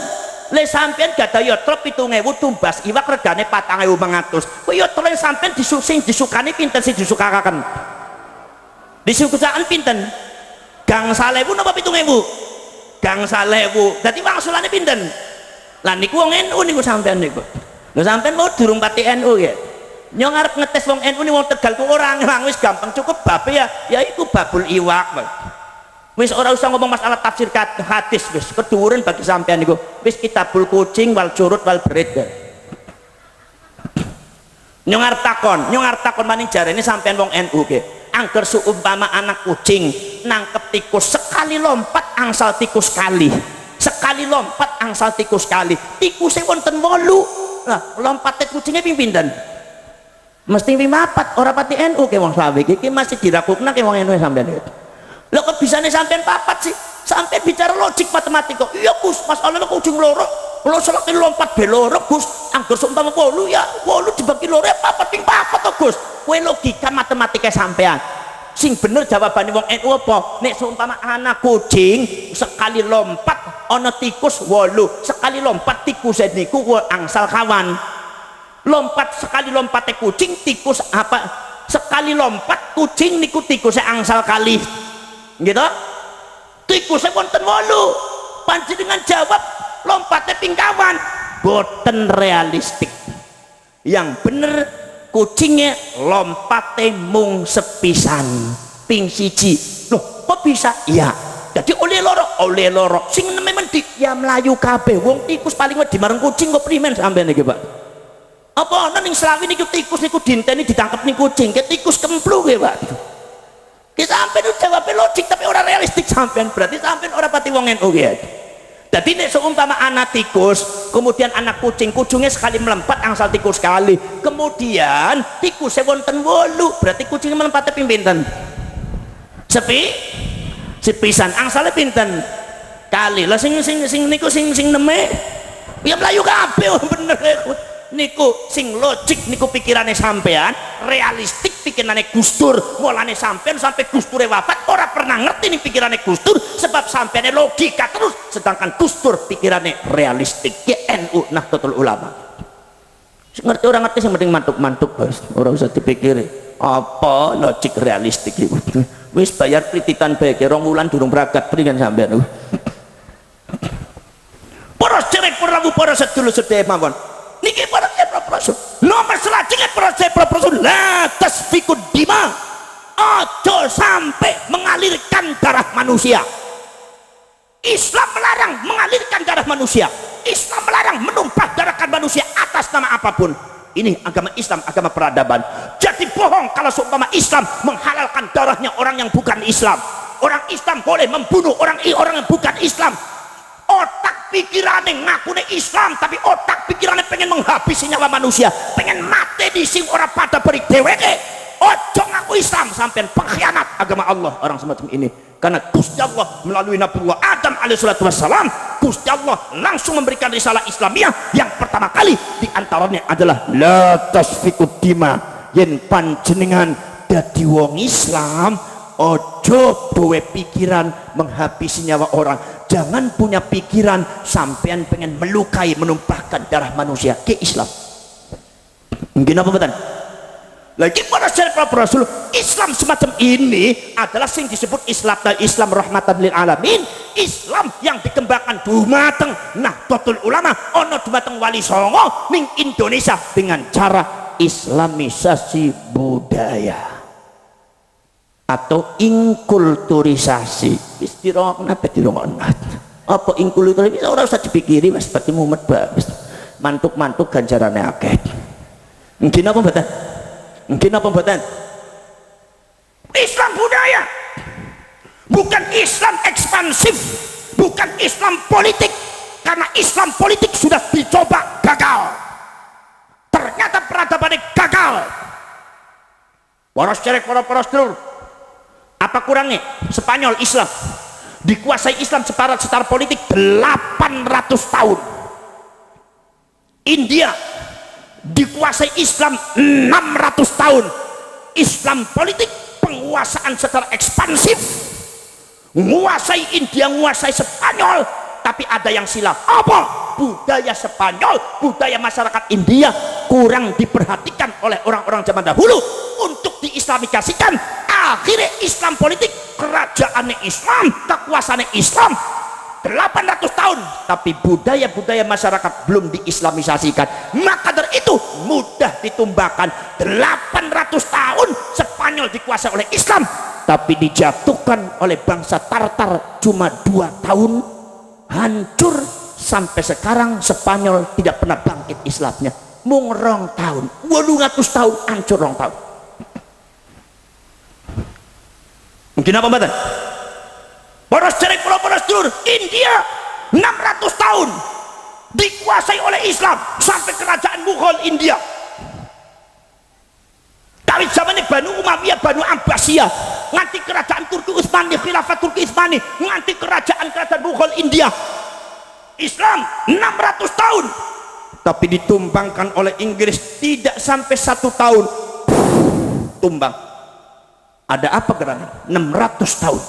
Le sampean gadah ya trop 7.000 tumbas iwak regane 4.500. Kok ya trop sampean disukani pinten sing disukakaken? Disukakan pinten? Gang 1.000 napa 7.000? Gang 1.000. Dadi wangsulane pinten? Lah niku wong NU niku sampean niku. Lho sampean mau durung pati NU ya. Nyong arep ngetes wong NU ni wong Tegal ku ora ngelang wis gampang cukup babe ya iku babul iwak. Wis ora usah ngomong masalah tafsir hadis wis keduren bagi sampean niku. Wis kitabul kucing wal jurut wal berit. Nyong arep takon maning jarene sampean wong NU ge. Angger seumpama anak kucing nangkep tikus sekali lompat angsal tikus kali. Sekali lompat angsal tikus kali. Tikusnya wonten 8. Lah lompate kucingnya ping pinten? Mesti ping 4. Ora pati NU ke wong Slawi iki masih dirakukna ke wong NU sampean. Lho kok bisane sampean 4 sih? Sampean bicara logik matematika. Iya Gus, masalahnya kucing loro. Kalau selaki lompat beloro Gus, anggur seumpama 8 ya 8 dibagi loro ya 4 ping 4 to Gus. Kowe logika matematika sampean. Sing bener jawabannya wong NU apa? Nek seumpama anak kucing sekali lompat ana tikus 8, sekali lompat tikus niku angsal kawan. Lompat sekali lompate kucing tikus apa? Sekali lompat kucing niku tikusnya angsal kali. Gitu? Tikusnya wonten 8. panjenengan jawab lompatnya pingkawan boten realistik. Yang bener kucingnya lompatnya mung sepisan ping siji. Loh kok bisa? Iya, jadi oleh loro sing nemen di ya melayu kabeh. Wong tikus paling wedi marang kucing kok primen sampean iki Pak? Apa ana ning Slawi niku tikus niku dinteni ditangkep ning kucing, ke tikus kemplu ke Pak? Ki sampean jawab logik tapi ora realistik sampean, berarti sampean ora pati wong NU ya. Jadi nek seumpama anak tikus, kemudian anak kucing, kucingnya sekali melompat angsal tikus sekali, kemudian tikusnya wonten 8, berarti kucingnya melompatnya ping pinten? Sepisan angsalnya pinten? Kali lah sing niku sing neme ya melayu kabeh bener niku sing logik niku pikirannya sampean, realistik pikirannya Gustur, mulane sampean sampai Gusture wafat ora pernah ngerti nih pikirannya Gustur sebab sampeannya logika terus, sedangkan Gustur pikirannya realistik. Ya NU Nahdlatul Ulama ngerti orang ngerti sing penting mantuk-mantuk bos, ora usah dipikiri apa logik realistik iku. Wis bayar kreditan bae 2 wulan durung berangkat pringan sampean. Para cerek para sedulur sedaya mawon. Niki para profesor nomor selanjutnya profesor la tasfikud dima, ojo sampai mengalirkan darah manusia. Islam melarang mengalirkan darah manusia, Islam melarang menumpah darahkan manusia atas nama apapun. Ini agama Islam, agama peradaban. Jadi bohong kalau seumpama Islam menghalalkan darahnya orang yang bukan Islam. Orang Islam boleh membunuh orang yang bukan Islam. Otak pikirannya ngakune Islam tapi otak pikirannya pengen menghabisi nyawa manusia, pengen mati di sing ora pada beri dheweke. Ojo ngaku Islam sampean pengkhianat agama Allah orang semacam ini. Karena Gusti Allah melalui Nabiullah Adam alaihissalatu wassalam, Gusti Allah langsung memberikan risalah Islamiyah yang pertama kali diantaranya adalah la tasfikud dima, yen panjenengan dadi wong Islam ojo duwe pikiran menghabisi nyawa orang. Jangan punya pikiran sampean pengen melukai, menumpahkan darah manusia ke Islam. Mungkin apa betul? Lagi pada syariat Rasul Islam semacam ini adalah yang disebut Islam rahmatan lil alamin, Islam yang dikembangkan dumateng Nahdlatul Ulama ono dumateng Wali Songo ning Indonesia dengan cara islamisasi budaya atau inkulturisasi. Istirahkan apa dirongokna? Apa inkulturisasi? Bisa ora usah dipikiri Mas, seperti mumet bagus. Mantuk-mantuk ganjarane akeh. Mungkin apa mboten? Mungkin apa mboten? Islam budaya. Bukan Islam ekspansif, bukan Islam politik. Karena Islam politik sudah dicoba gagal. Ternyata peradabannya gagal. Poros cerek, poros telur. Apa kurangnya? Spanyol Islam dikuasai Islam secara politik 800 tahun. India dikuasai Islam 600 tahun. Islam politik penguasaan secara ekspansif, menguasai India, menguasai Spanyol, tapi ada yang silap. Apa? Budaya Spanyol, budaya masyarakat India kurang diperhatikan oleh orang-orang zaman dahulu untuk diislamikasikan. Akhirnya Islam politik, kerajaannya Islam, kekuasaannya Islam 800 tahun, tapi budaya-budaya masyarakat belum diislamisasikan. Maka dari itu mudah ditumbangkan. 800 tahun Spanyol dikuasai oleh Islam, tapi dijatuhkan oleh bangsa Tartar cuma 2 tahun, hancur. Sampai sekarang Spanyol tidak pernah bangkit Islamnya. Mung 2 tahun, 800 tahun hancur 2 tahun. Mungkin apa mbak? Poros cerek poros telur. India 600 tahun dikuasai oleh Islam sampai kerajaan Mughal India. Dari zamannya Banu Umayyah, Banu Abbasiyah, nganti kerajaan Turki Utsmani, khilafah Turki Utsmani, nganti kerajaan Mughal India. Islam 600 tahun, tapi ditumbangkan oleh Inggris tidak sampai 1 tahun. Tumbang. Ada apa gerangan? 600 tahun.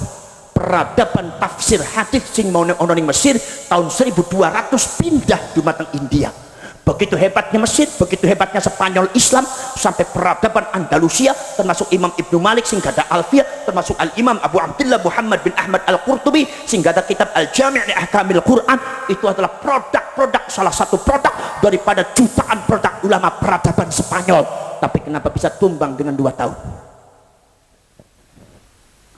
Peradaban tafsir hadis sing mau ono ning Mesir tahun 1200 pindah dumateng India. Begitu hebatnya Mesir, begitu hebatnya Spanyol Islam, sampai peradaban Andalusia, termasuk Imam Ibnu Malik sehingga ada Alfiyah, termasuk Al-Imam Abu Abdullah Muhammad bin Ahmad Al-Qurtubi sehingga ada kitab Al-Jami' li Ahkamil Quran. Itu adalah produk-produk, salah satu produk daripada jutaan produk ulama peradaban Spanyol. Tapi kenapa bisa tumbang dengan 2 tahun?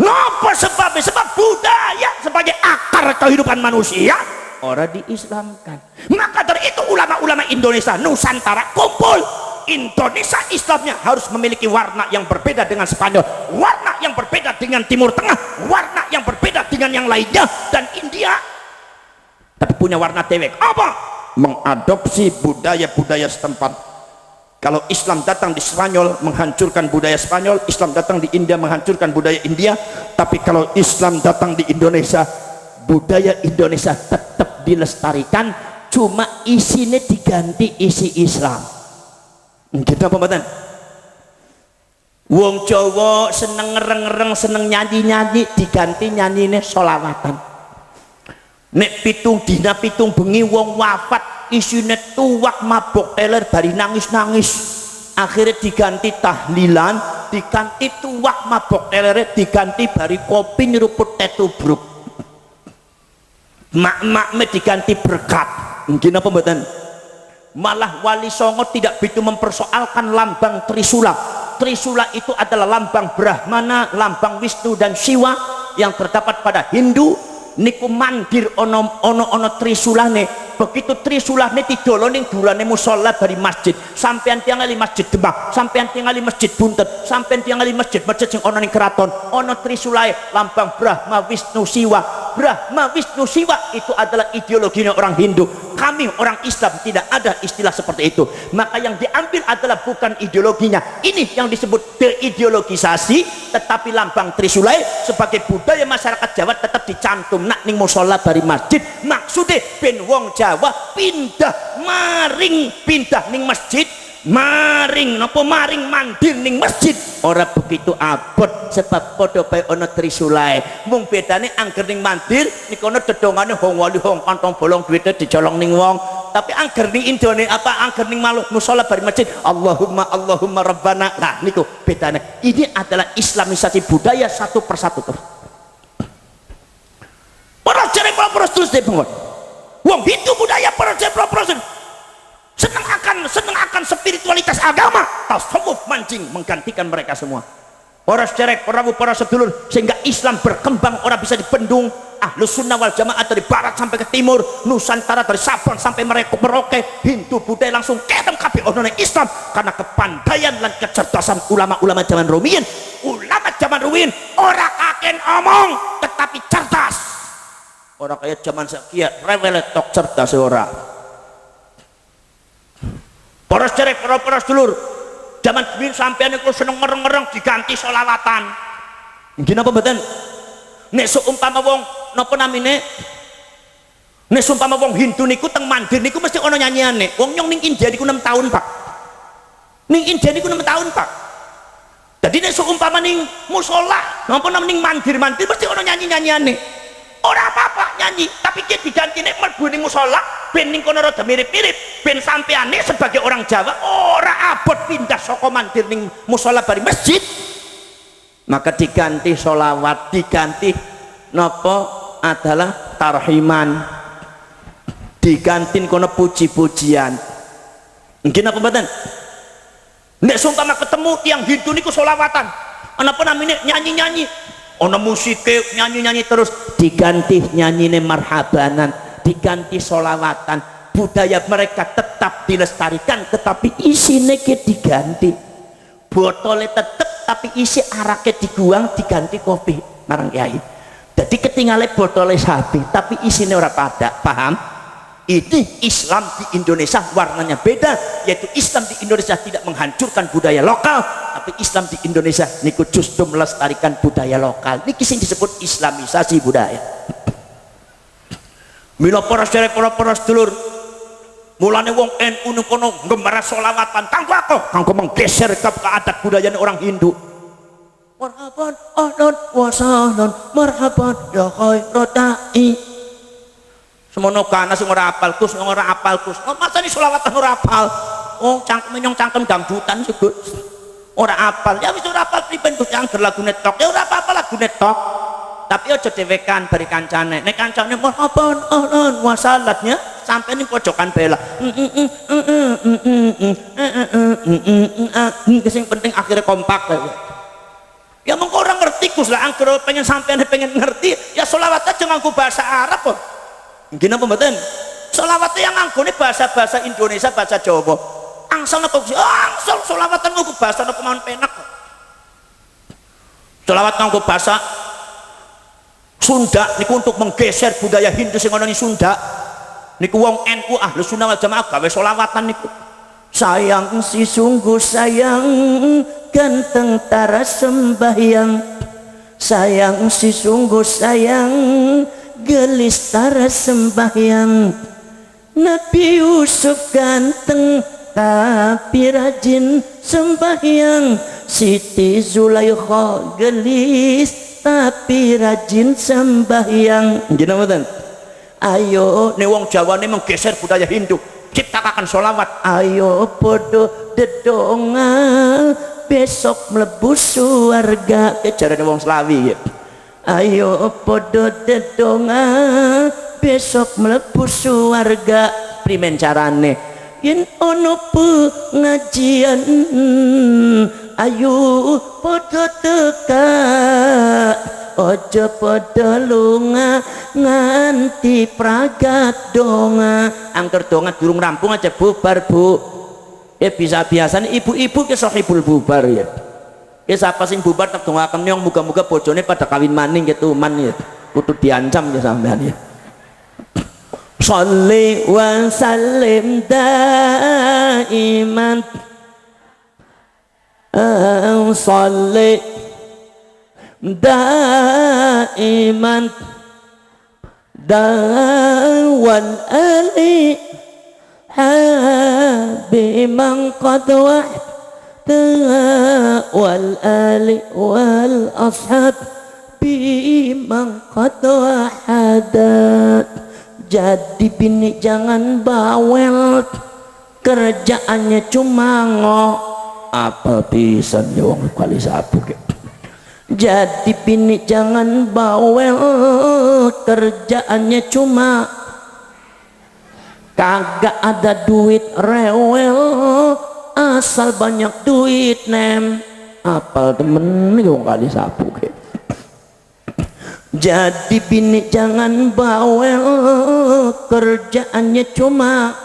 Apa sebabnya? Sebab budaya sebagai akar kehidupan manusia orang diislamkan. Maka dari itu ulama-ulama Indonesia Nusantara kumpul. Indonesia Islamnya harus memiliki warna yang berbeda dengan Spanyol, warna yang berbeda dengan Timur Tengah, warna yang berbeda dengan yang lainnya. Dan India tapi punya warna dewek. Apa? Mengadopsi budaya-budaya setempat. Kalau Islam datang di Spanyol menghancurkan budaya Spanyol, Islam datang di India menghancurkan budaya India. Tapi kalau Islam datang di Indonesia, budaya Indonesia tetap dilestarikan, cuma isinya diganti isi Islam. Gitu apa mboten? Wong Jawa seneng ngereng-ngereng, seneng nyanyi-nyanyi, diganti nyanyine sholawatan. Nek pitung dina pitung bengi wong wafat, isine tuwak mabok teler bari nangis-nangis, akhirnya diganti tahlilan, diganti tuwak mabok teler, diganti bari kopi nyeruput tetubruk, mak-maknya diganti berkat. Mungkin apa mboten? Malah Wali Songo tidak begitu mempersoalkan lambang Trisula. Trisula itu adalah lambang Brahmana, lambang Wisnu dan Siwa yang terdapat pada Hindu. Niku mandir ono trisulane. Begitu trisulane didolo ning durane musala bari masjid, sampean tingali masjid Demak, sampean tingali masjid Buntet, sampean tingali masjid sing ono ning keraton, ono trisulae lambang Brahma Wisnu Siwa. Brahma Wisnu Siwa itu adalah ideologinya orang Hindu. Kami orang Islam tidak ada istilah seperti itu. Maka yang diambil adalah bukan ideologinya, ini yang disebut deideologisasi. Tetapi lambang trisulae sebagai budaya masyarakat Jawa tetap dicantum nak ning musala bari masjid. Maksudnya ben wong Jawa pindah ning masjid, maring mandir ning masjid ora begitu abot, sebab padha bae ana trisulae. Mung bedane angger ning mandir nikono dedongane hong wali hong kantong bolong duwite dicolong ning wong. Tapi angger ning Indone angger ning malu musala bari masjid Allahumma rabbana. Nah niku bedane. Ini adalah islamisasi budaya satu persatu terus. Para cerek terus dipenggon. Wong Hindu budaya para cerek senang akan spiritualitas agama, tasawuf mancing menggantikan mereka semua. Para cerek, para sedulur, sehingga Islam berkembang orang bisa dibendung. Ahlus Sunnah wal Jamaah dari barat sampai ke timur, Nusantara dari Sabang sampai Merauke, Hindu budaya langsung kedem kabeh ono Islam karena kepandaian dan kecerdasan ulama-ulama zaman Rumiyin. Ulama zaman Rumiyin ora kaken omong tetapi cerdas. Orang kayak zaman sakia rewel tok cerdas ora. Para cerek, para sedulur, zaman dulu sampean iku seneng ngereng-ngereng diganti sholawatan. Nggih napa mboten? Nek seumpama wong napa namine? Nek seumpama wong Hindu niku teng mandir niku mesti ana nyanyiane. Wong nyong ning India niku 6 tahun, Pak. Ning India niku 6 tahun, Pak. Jadi nek seumpama ning musala, napa namine ning mandir mesti ana nyanyi-nyanyiane. Ora apa-apa nyanyi, tapi dia diganti nek mlebu ning musala ben ning kono rada mirip-mirip, ben sampeane sebagai orang Jawa ora abot pindah saka mandir ning musala bari masjid. Maka diganti sholawat, diganti napa adalah tarhiman, diganti kono puji-pujian. Mungkin apa mboten? Nek seumpama ketemu tiang Hindu niku sholawatan, apa namanya nyanyi-nyanyi, ono musike nyanyi-nyanyi terus, diganti nyanyine marhabanan, diganti sholawatan. Budaya mereka tetap dilestarikan tetapi isinya diganti. Botolnya tetap tapi isi araknya diguang, diganti kopi marang kiai. Jadi ketinggalan botolnya sapi tapi isinya ora pada. Paham? Ini Islam di Indonesia warnanya beda, yaitu Islam di Indonesia tidak menghancurkan budaya lokal, tapi Islam di Indonesia niku justru melestarikan budaya lokal. Niki sing disebut islamisasi budaya. Mila para sedherek, para sedulur, mulane wong NU niku kono ngembara sholawatan kanggo menggeser ke adat budaya orang Hindu. Marhaban ahlan wa sahlan marhaban ya khairat da'i. semono kana sing ora apal Gus, sing ora apal Gus. Oh, masane selawatan ora apal. Oh, cangkem nyong cangkem dangdutan sih Gus. Ora apal. Ya wis ora apal priben Gus, angger lagune tok. Ya ora apa-apa lagune tok. Tapi aja dhewekan bari kancane. Nek kancane marhaban ahlan wa salatnya sampai ning pojokan bela. Sing penting akhirnya kompak. Ya mengko orang ngerti Gus lah, angger pengen sampean pengen ngerti, ya selawat aja nganggo bahasa Arab kok. Nggih napa mboten? Selawat yang nganggone bahasa-bahasa Indonesia, bahasa Jawa. Angsal napa Gus? Angsal selawatan nganggo bahasa napa mawon penak kok. Selawat nganggo bahasa Sunda niku untuk menggeser budaya Hindu sing ana ning Sunda. Niku wong NU Ahlus Sunnah wal Jamaah gawe selawatan niku. Sayang si sungguh sayang ganteng tara sembahyang, sayang si sungguh sayang gelis tara sembahyang. Nabi Yusuf ganteng tapi rajin sembahyang, Siti Zulaikha gelis tapi rajin sembahyang. Gini mboten? Ayo nih wong Jawa nih menggeser budaya Hindu, ciptakan sholawat. Ayo podo dedonga besok mlebu surga. Jarane wong Slawi ya. Ayo podo dedonga besok mlebu surga. Primen carane? Yen ono pengajian ayo podo teka, ojo podo lunga nganti pragat donga. Angker donga durung rampung aja bubar Bu. Ya bisa biasa ibu-ibu ke sahibul bubar ya. Ya siapa sing bubar tak dongaken nyong muga-muga bojone pada kawin maning gitu man ya. Kudu diancam ya sampean ya. Sholli wa sallim daiman sholli daiman wal ali habiman qad wahda wal ali wal ashab biman qad wahadat. Jadi bini jangan bawel, kerjaannya cuma apa bisa nyong kali sabuk. Jadi bini jangan bawel, kerjaannya cuma kagak ada duit rewel, asal banyak duit nem. Apal temen nyong kali sabuk. Jadi bini jangan bawel, kerjaannya cuma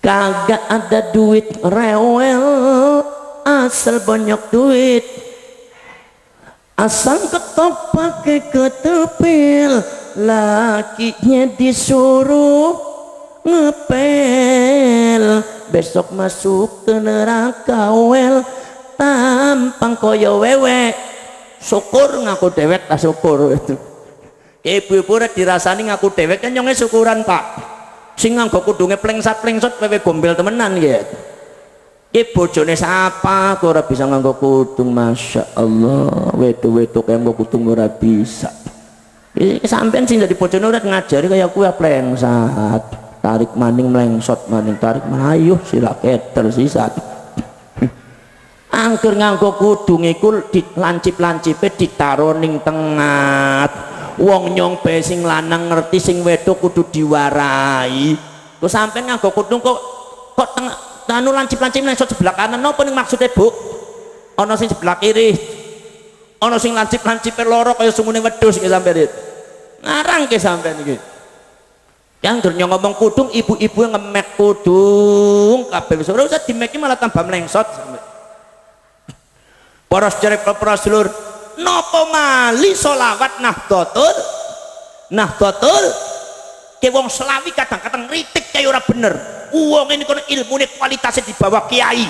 kagak ada duit rewel, asal banyak duit. Asal ketok pakai ketepil, lakinya disuruh ngepel. Besok masuk ke neraka wel, tampang koyo wewe. Syukur ngaku dewek tak syukur itu. Ibu-ibu rek dirasani ngaku dewek kan nyonge syukuran Pak. Sing nganggo kudunge plengsat-plengsot wewe gombel temenan ya. Ki bojone sapa kok ora bisa nganggo kudung, Masya Allah. Wetu-wetu kaya nganggo kudung ora bisa. Iki sampean sing dadi bojone ora ngajari kaya kuwi plengsat. Tarik maning mlengsot maning tarik malayuh sila keter sisat. Angker nganggo kudung iku dilancip-lancipe ditaro ning tengah. Wong nyong bae sing lanang ngerti sing wedok kudu diwarai. Kok sampean nganggo kudung kok tengah anu lancip-lancip nang sebelah kanan napa ning maksude Bu? Ana sing sebelah kiri. Ana sing lancip-lancipe loro kaya sumune wedhus iki sampean. Ngarang ke sampean iki. Yang nyong ngomong kudung ibu-ibu ngemek kudung kabeh wis ora usah dimeki malah tambah mlengsot sampean. Para sedherek para sedulur, napa mali selawat Nahdlatul ke wong Slawi kadang-kadang kritik kaya ora bener. Wong ini kono ilmune kualitasnya di bawah kiai.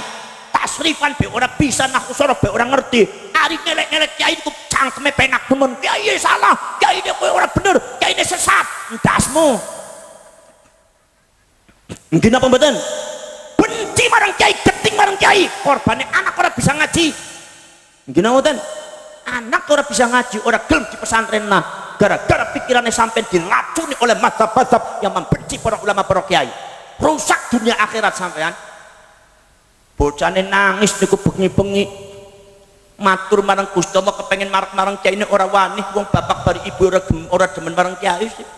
Tasrifan be ora bisa, nahwu sorof be ora ngerti. Ari ngelek-ngelek kiai ku cangkeme penak temen. Kiai salah, kiai ini kowe ora bener, kiai ini sesat. Ndasmu. Nggih napa mboten? Benci marang kiai, geting marang kiai, korbane anak ora bisa ngaji. Gini ngoten, anak ora bisa ngaji, ora gelem di pesantren nah. gara-gara pikirannya sampai diracuni oleh mazhab-mazhab yang membenci para ulama, para kiai. Rusak dunia akhirat sampean. Bocahnya nangis niku bengi-bengi matur marang Gusti Allah kepengen marang kiai ini ora wani, wong bapak bari ibu ora demen marang kiai sih.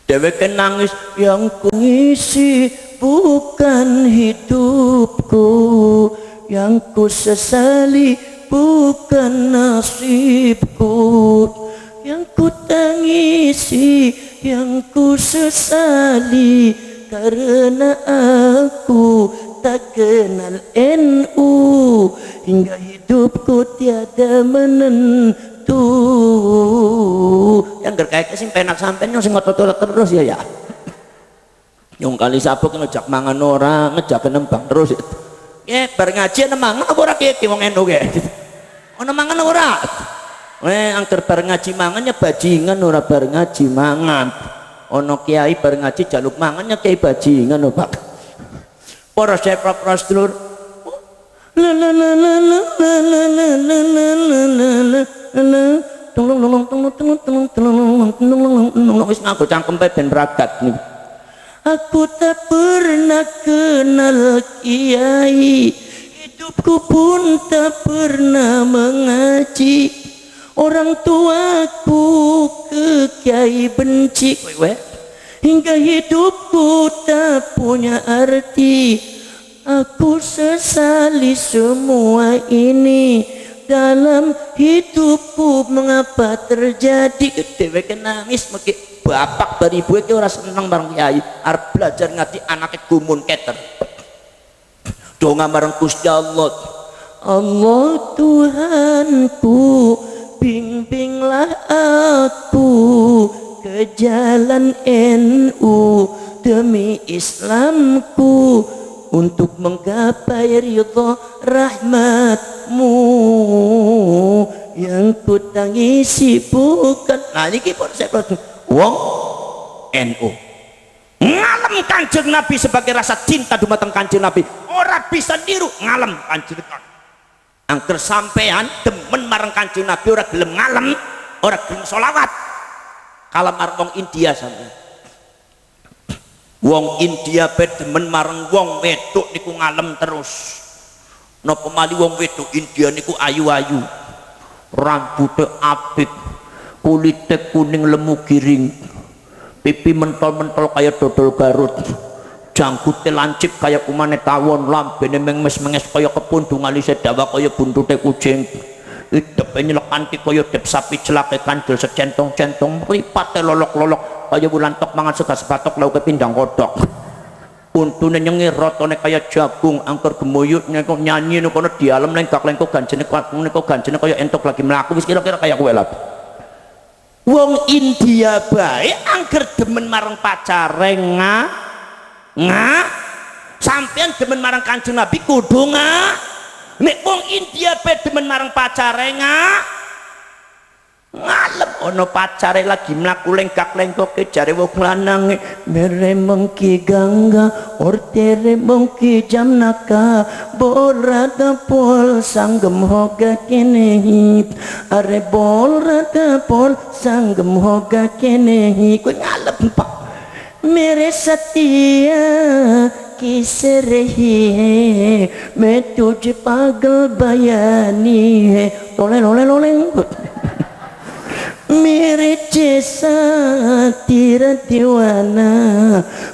Dheweke nangis, yang kungisi bukan hidupku, yang ku sesali bukan nasibku, yang ku tangisi, yang ku sesali karena aku tak kenal NU, hingga hidupku tiada menentu. Yang gerkaik sing penak sampean yang sing ngotot terus ya. Yang kali sabuk ngejak mangan ora, ngejak nembang terus. Ya bar ngaji mangan apa ora kiki wong NU ge. Ono mangan ora. Angger bar ngaji mangan ya bajingan ora bar ngaji mangan. Ono kiai bar ngaji jaluk mangan ya kiai bajingan lho, Pak. Para saya para sedulur. La la la la la la la la la la la. Wis nganggo cangkem ben ragat nih. Aku tak pernah kenal kiai, hidupku pun tak pernah mengaji. Orang tuaku ke kiai benci, hingga hidupku tak punya arti. Aku sesali semua ini dalam hidupku, mengapa terjadi. Dheweke nangis meki bapak bari ibu iki ora seneng bareng kiai, arep belajar ngaji anake gumun keter. Donga marang Gusti Allah. Allah Tuhanku, bimbinglah aku ke jalan NU demi Islamku, untuk menggapai ridha rahmatmu, yang ku tangisi bukan. Nah ini pun saya wong NU ngalem Kanjeng Nabi sebagai rasa cinta dumateng Kanjeng Nabi, ora bisa niru ngalem Kanjeng Nabi. Angger sampean demen marang Kanjeng Nabi ora gelem ngalem, ora gelem selawat, kalau marang wong India sampean. Wong India demen marang wong wedok niku ngalem terus. Napa mali wong wedok India niku ayu-ayu, rambutnya apik, kulitnya kuning lemu giring, pipi mentol-mentol kayak dodol Garut, janggutnya lancip kayak kumane tawon, lambene menges-menges kayak kepundung alise dawa kayak buntute kucing, hidepe nyelekanti kayak dep sapi celake kandel secentong-centong, mripate lolok-lolok kayak bulan tok mangan sega sebatok lauke pindang kodok, untune nyengir rotone kayak jagung, angker gemuyutnya kok nyanyi nih kono di alam lengkak-lengkok ganjene kayak entok lagi melaku, wis kira-kira kayak kowe lah. Wong India bae angger demen marang pacare sampean demen marang Kanjeng Nabi kudu nek wong India bae demen marang pacare ngalem, ono pacare lagi mlaku lengkak-lengkok jare wong lanang mere mengki gangga ortere mengki jamnaka bolrata pol sanggem hoga kene are bolrata pol sanggem hoga kene ku ngalem Pak. Mere setia kisrehi me tujhe pagal bayani tole lole मेरे जैसा तेरा दीवाना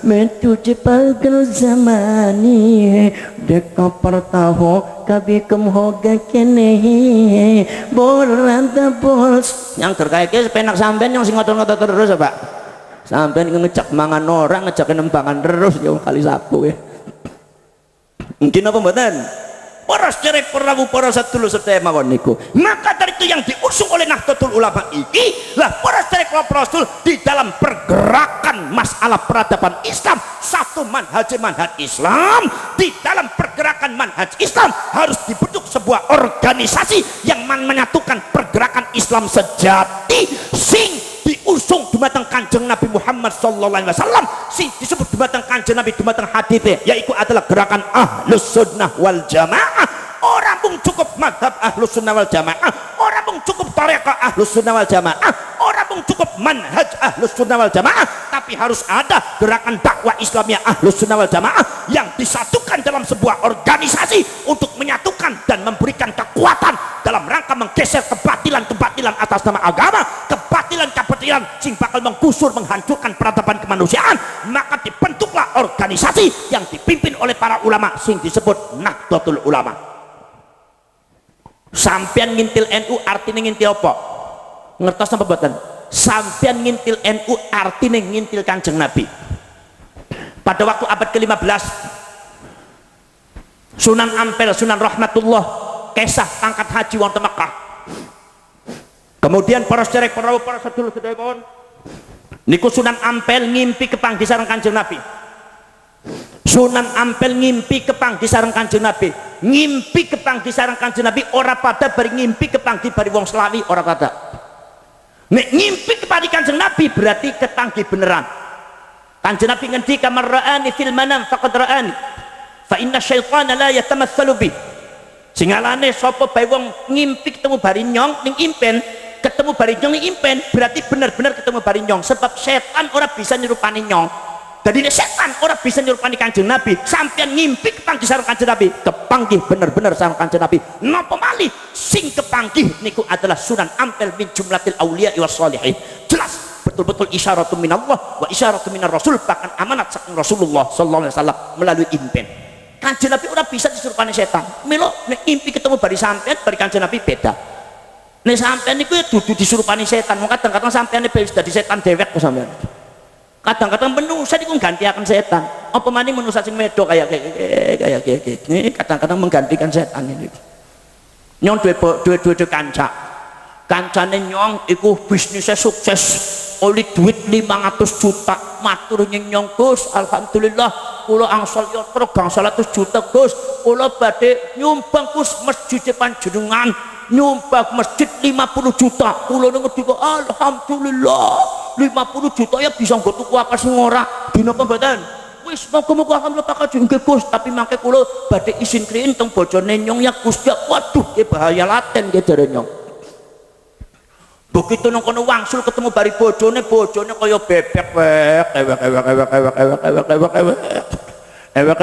मैं तुझे पागल ज़मानी है देखा पड़ता हो कभी कम होगा कि नहीं बोल rada bol. Yang terkait penak sampean yang sing ngotot-ngotot terus Pak, sampean ngecak mangan orang ngejak nembangan terus ya kali sapu ya mungkin apa mboten. Para sederek Prabu para sedulur sedaya mawon niku. Maka dari itu yang diusung oleh Nahdlatul Ulama iki lah para sederek para sedulur di dalam pergerakan masalah peradaban Islam, satu manhaj Islam, di dalam pergerakan manhaj Islam harus dibentuk sebuah organisasi yang menyatukan pergerakan Islam sejati sing diusung dumateng Kanjeng Nabi Muhammad sallallahu alaihi wasallam, sing disebut dumateng Kanjeng Nabi dumateng hadits yaitu adalah gerakan Ahlus Sunnah wal Jamaah. Orang mung cukup madhab Ahlus Sunnah wal Jamaah, orang mung cukup tarekat Ahlus Sunnah wal Jamaah, Ahlus Sunnah wal Jamaah, tapi harus ada gerakan dakwah Islamiyah Ahlus Sunnah wal Jamaah yang disatukan dalam sebuah organisasi untuk menyatukan dan memberikan kekuatan dalam rangka menggeser kebatilan-kebatilan atas nama agama, kebatilan-kebatilan sing bakal menggusur, menghancurkan peradaban kemanusiaan. Maka dibentuklah organisasi yang dipimpin oleh para ulama sing disebut Nahdlatul Ulama. Sampean ngintil NU artinya ngintil apa? Ngertos apa mboten? Sampean ngintil NU artinya ngintil Kanjeng Nabi. Pada waktu abad ke-15 Sunan Ampel, Sunan Rahmatullah kesah angkat haji wonten Mekah. Kemudian para sederek, para sedulur sedaya niku Sunan Ampel ngimpi kepanggih sareng Kanjeng Nabi. Sunan Ampel ngimpi kepanggih sareng Kanjeng Nabi. Ngimpi kepanggih sareng Kanjeng Nabi ora pada bari ngimpi kepanggih bari wong Slawi, ora pada. Nek ngimpi kepada Kanjeng Nabi berarti kepanggih beneran. Kanjeng Nabi ngendika man ra'ani fil manam faqad ra'ani. Fa inna syaitana la yatamatsalu bi. Singalane sapa bae wong ngimpi ketemu bari nyong ning impen, ketemu bari nyong ning impen, berarti bener-bener ketemu bari nyong, sebab setan ora bisa nyerupani nyong. Jadi setan ora bisa nyerupani Kanjeng Nabi. Sampeyan ngimpi kepanggih sareng Kanjeng Nabi, kepanggih bener-bener sareng Kanjeng Nabi. Napa malih sing kepanggih niku adalah Sunan Ampel min jumlatil auliya was sholihin. Jelas betul-betul isyaratun minallah wa isyaratun minar rasul, bahkan amanat saking Rasulullah sallallahu alaihi wasallam melalui impen. Kanjeng Nabi ora bisa disurupani setan. Milo nek ngimpi ketemu bari sampeyan bari Kanjeng Nabi beda. Nek sampeyan niku ya dudu disurupani setan. Wong kadang-kadang sampeyan wis dadi setan dewek kok sampeyan. Kadang-kadang manusia itu menggantikan setan. Apa maning manusia sing medok kayak ini kadang-kadang menggantikan setan ini. Nyong duwe kanca. Kancane nyong iku bisnisnya sukses. Oleh duit 500 juta. Matur nyong Gus, alhamdulillah kula angsal yatra gangsal 100 juta Gus. Kula badhe nyumbang Gus masjid panjenengan. Nyumbang masjid 50 juta. Kula ngendika alhamdulillah. 50 juta ya bisa nggo tuku apa sing ora dina pembadan. Wis moga-moga alhamdulillah Pak Haji nggih Gus, tapi mangke kula badhe izin kriin teng bojone nyong ya Gus ya. Waduh, ya bahaya laten nggih jare nyong. Begitu nang kono wangsul ketemu bari bojone kaya bebek ewek